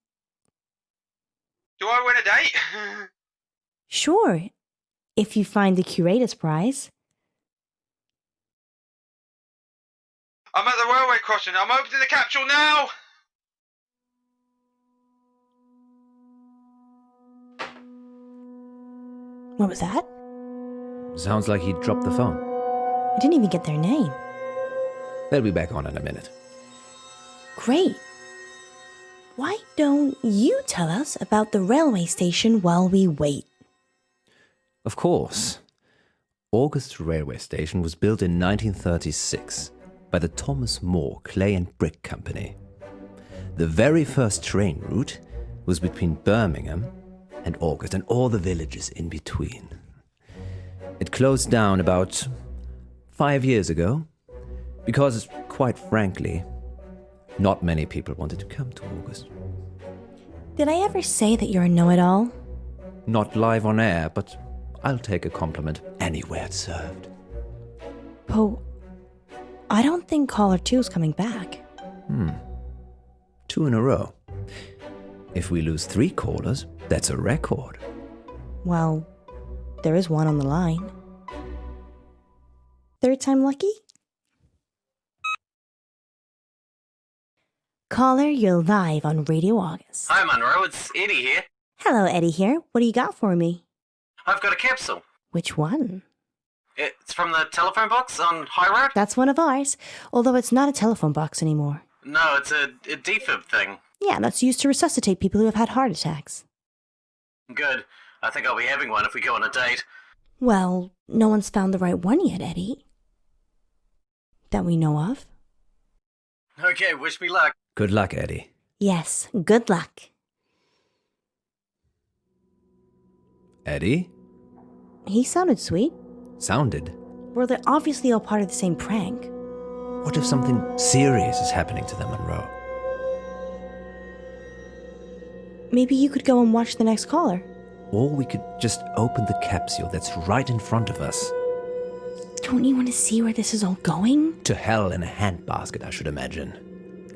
Do I win a date? Sure, if you find the curator's prize. I'm at the railway crossing. I'm opening the capsule now. What was that? Sounds like he dropped the phone. I didn't even get their name. They'll be back on in a minute. Great. Why don't you tell us about the railway station while we wait? Of course. August Railway Station was built in 1936. by the Thomas More Clay and Brick Company. The very first train route was between Birmingham and August and all the villages in between. It closed down about 5 years ago because, quite frankly, not many people wanted to come to August. Did I ever say that you're a know-it-all? Not live on air, but I'll take a compliment anywhere it's served. Poe, I don't think caller 2's coming back. 2 in a row. If we lose 3 callers, that's a record. Well, there is one on the line. Third time lucky? Caller, you're live on Radio August. Hi, Munro. It's Eddie here. Hello, Eddie here. What do you got for me? I've got a capsule. Which one? It's from the telephone box on High Road. That's one of ours, although it's not a telephone box anymore. No, it's a defib thing. Yeah, that's used to resuscitate people who have had heart attacks. Good. I think I'll be having one if we go on a date. Well, no one's found the right one yet, Eddie. That we know of. Okay, wish me luck. Good luck, Eddie. Yes, good luck. Eddie? He sounded sweet. Sounded? Well, they're obviously all part of the same prank. What if something serious is happening to them, Monroe? Maybe you could go and watch the next caller. Or we could just open the capsule that's right in front of us. Don't you want to see where this is all going? To hell in a handbasket, I should imagine.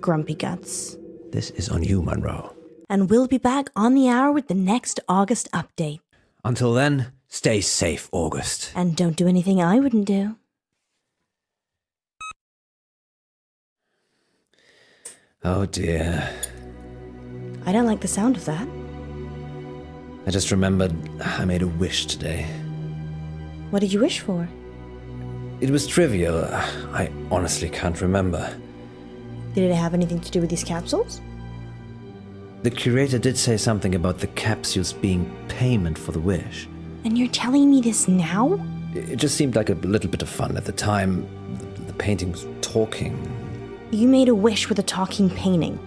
Grumpy guts. This is on you, Monroe. And we'll be back on the hour with the next August update. Until then, stay safe, August. And don't do anything I wouldn't do. Oh dear. I don't like the sound of that. I just remembered I made a wish today. What did you wish for? It was trivial. I honestly can't remember. Did it have anything to do with these capsules? The curator did say something about the capsules being payment for the wish. And you're telling me this now? It just seemed like a little bit of fun at the time. The painting was talking. You made a wish with a talking painting.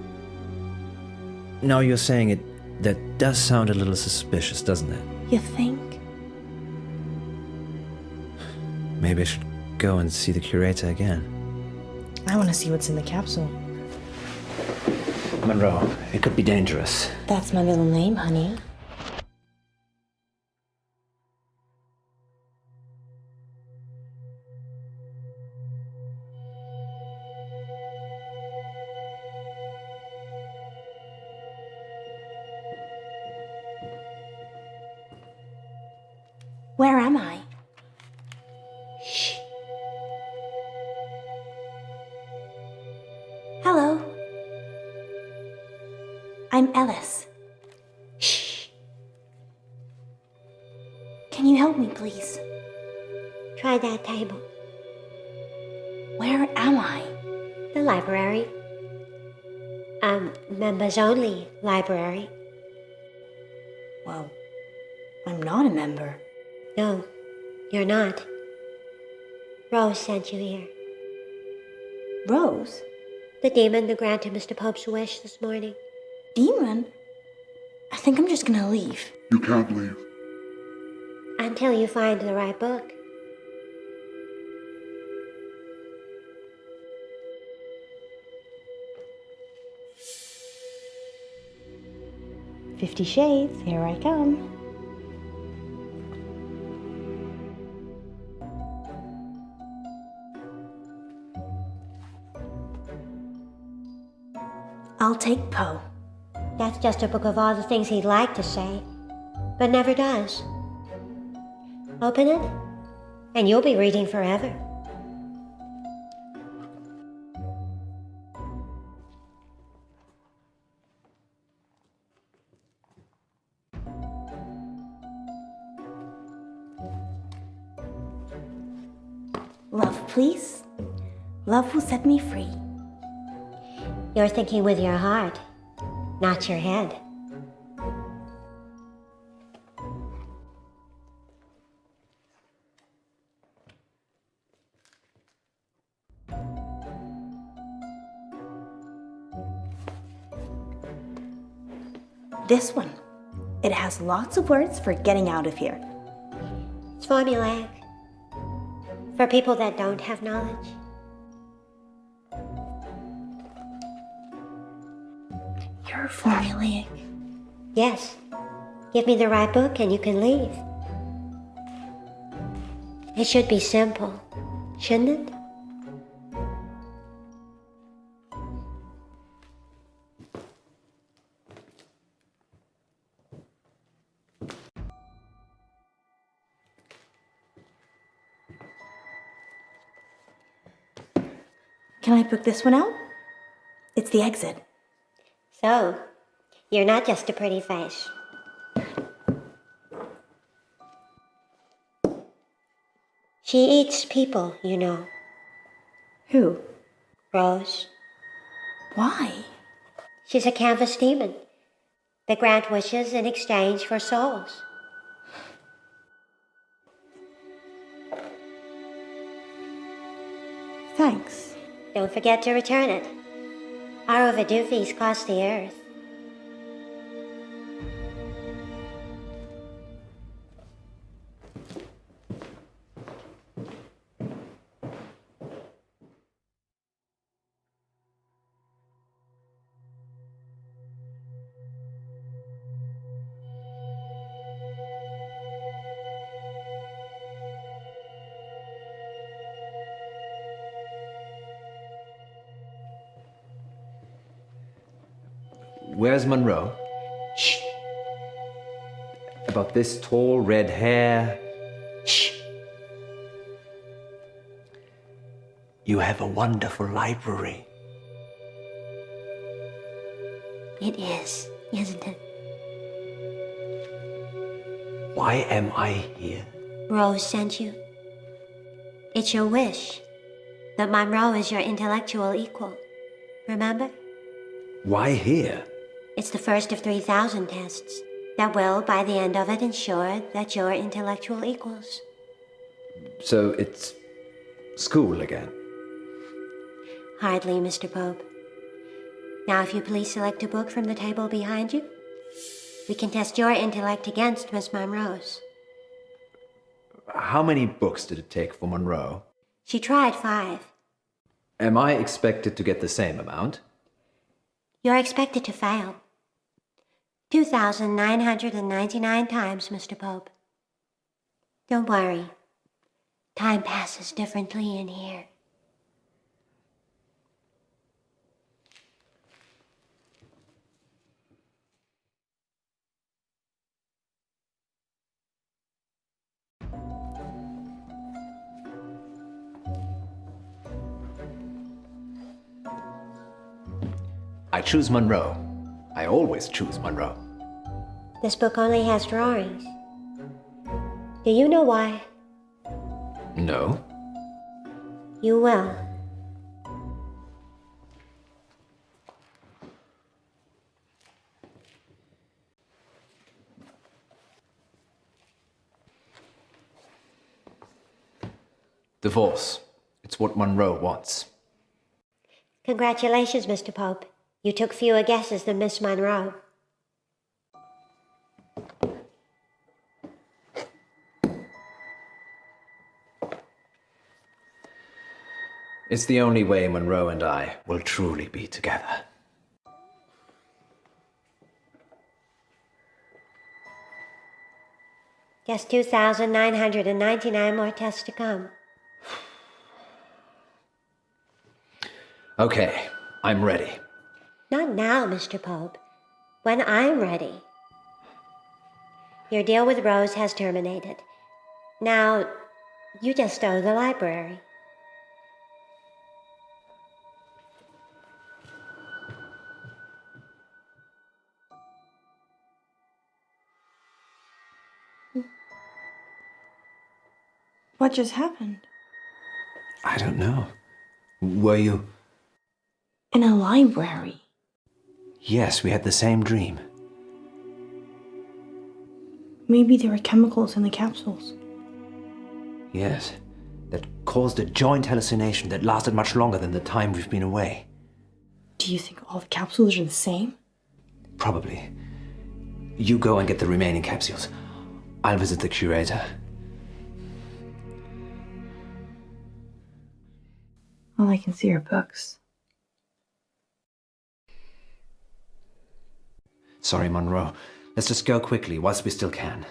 Now you're saying it, that does sound a little suspicious, doesn't it? You think? Maybe I should go and see the curator again. I want to see what's in the capsule. Monroe, it could be dangerous. That's my middle name, honey. Where am I? Shh. Hello. I'm Ellis. Shh. Can you help me, please? Try that table. Where am I? The library. Members only library. Well, I'm not a member. No, you're not. Rose sent you here. Rose? The demon that granted Mr. Pope's wish this morning. Demon? I think I'm just gonna leave. You can't leave. Until you find the right book. "50 Shades, here I come." I'll take Poe. That's just a book of all the things he'd like to say, but never does. Open it, and you'll be reading forever. Love, please. Love will set me free. You're thinking with your heart, not your head. This one. It has lots of words for getting out of here. It's formulaic. For people that don't have knowledge. You're formulaic. Yes. Give me the right book and you can leave. It should be simple, shouldn't it? Can I book this one out? It's the exit. So, you're not just a pretty face. She eats people, you know. Who? Rose. Why? She's a canvas demon. They grant wishes in exchange for souls. Thanks. Don't forget to return it. Our overdue fees cost the earth. Where's Munro? Shh. About this tall red hair. Shh. You have a wonderful library. It is, isn't it? Why am I here? Rose sent you. It's your wish that Munro is your intellectual equal. Remember? Why here? It's the first of 3,000 tests that will, by the end of it, ensure that you're intellectual equals. So it's school again. Hardly, Mr. Pope. Now, if you please select a book from the table behind you, we can test your intellect against Miss Munro's. How many books did it take for Munro? She tried 5. Am I expected to get the same amount? You're expected to fail. 2,999 times, Mr. Pope. Don't worry. Time passes differently in here. I choose Munro. I always choose Munro. This book only has drawings. Do you know why? No. You will. Divorce. It's what Munro wants. Congratulations, Mr. Pope. You took fewer guesses than Miss Munro. It's the only way Munro and I will truly be together. Just 2,999 more tests to come. Okay, I'm ready. Not now, Mr. Pope. When I'm ready. Your deal with Rose has terminated. Now, you just owe the library. What just happened? I don't know. Were you? In a library. Yes, we had the same dream. Maybe there were chemicals in the capsules. Yes, that caused a joint hallucination that lasted much longer than the time we've been away. Do you think all the capsules are the same? Probably. You go and get the remaining capsules. I'll visit the curator. All I can see are books. Sorry, Munro. Let's just go quickly whilst we still can.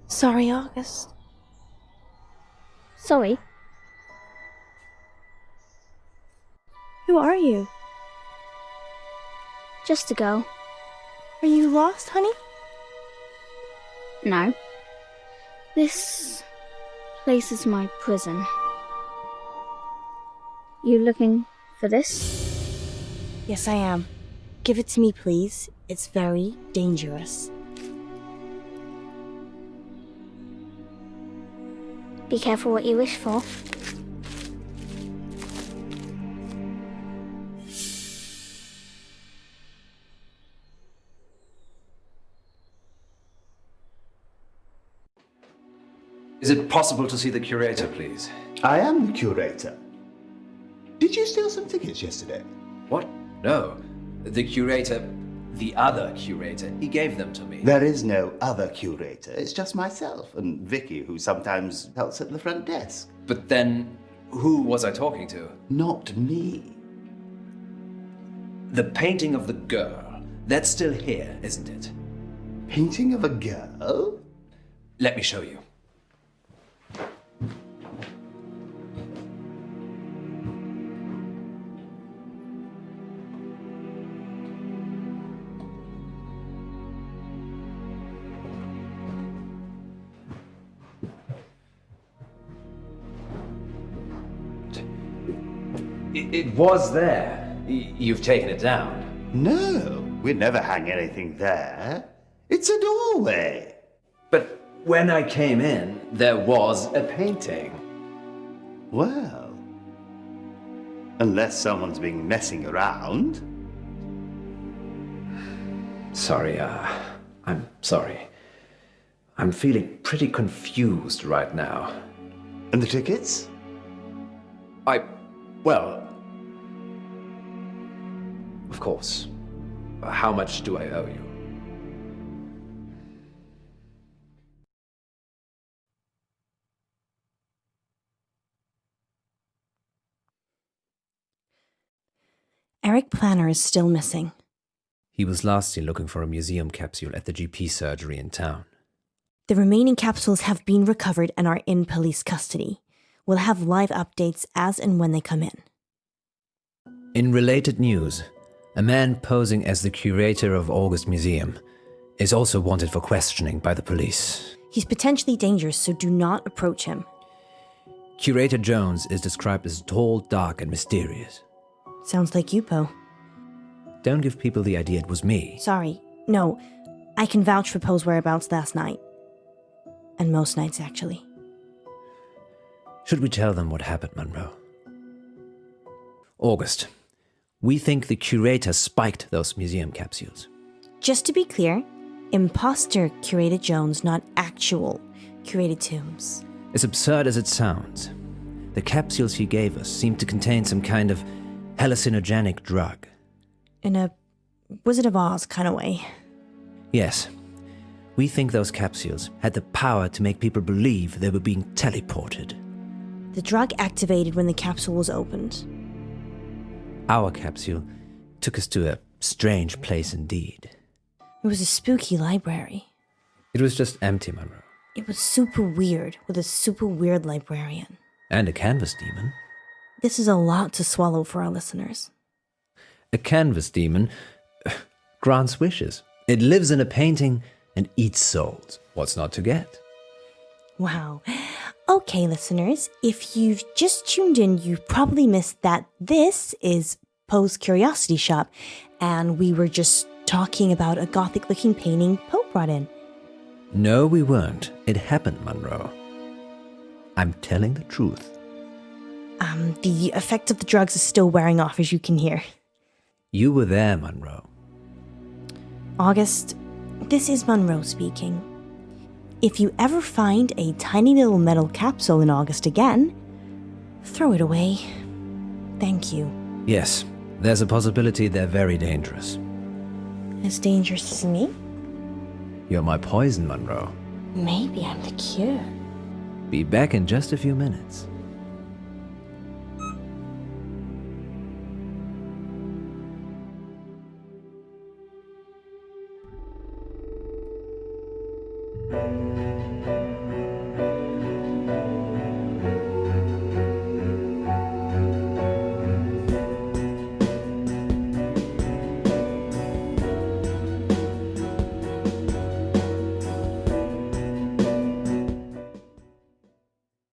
Sorry, August. Sorry. Who are you? Just a girl. Are you lost, honey? No. This place is my prison. You looking for this? Yes, I am. Give it to me, please. It's very dangerous. Be careful what you wish for. Is it possible to see the curator, please? I am the curator. Did you steal some tickets yesterday? What? No. The curator, the other curator, he gave them to me. There is no other curator. It's just myself and Vicky, who sometimes helps at the front desk. But then, who was I talking to? Not me. The painting of the girl, that's still here, isn't it? Painting of a girl? Let me show you. It was there. You've taken it down. No, we'd never hang anything there. It's a doorway. But when I came in, there was a painting. Well, unless someone's been messing around. Sorry, I'm sorry. I'm feeling pretty confused right now. And the tickets? Well, of course. How much do I owe you? Eric Planner is still missing. He was last seen looking for a museum capsule at the GP surgery in town. The remaining capsules have been recovered and are in police custody. We'll have live updates as and when they come in. In related news, a man posing as the curator of August Museum is also wanted for questioning by the police. He's potentially dangerous, so do not approach him. Curator Jones is described as tall, dark, and mysterious. Sounds like you, Poe. Don't give people the idea it was me. Sorry. No, I can vouch for Poe's whereabouts last night. And most nights, actually. Should we tell them what happened, Munro? August, we think the curator spiked those museum capsules. Just to be clear, imposter curated Jones, not actual curated Tombs. As absurd as it sounds, the capsules he gave us seemed to contain some kind of hallucinogenic drug. In a Wizard of Oz kind of way. Yes. We think those capsules had the power to make people believe they were being teleported. The drug activated when the capsule was opened. Our capsule took us to a strange place indeed. It was a spooky library. It was just empty, Munro. It was super weird, with a super weird librarian. And a canvas demon. This is a lot to swallow for our listeners. A canvas demon grants wishes. It lives in a painting and eats souls. What's not to get? Wow. Okay, listeners, if you've just tuned in, you've probably missed that this is Poe's Curiosity Shop, and we were just talking about a gothic-looking painting Poe brought in. No, we weren't. It happened, Munro. I'm telling the truth. The effect of the drugs is still wearing off, as you can hear. You were there, Munro. August, this is Munro speaking. If you ever find a tiny little metal capsule in August again, throw it away. Thank you. Yes, there's a possibility they're very dangerous. As dangerous as me? You're my poison, Munro. Maybe I'm the cure. Be back in just a few minutes.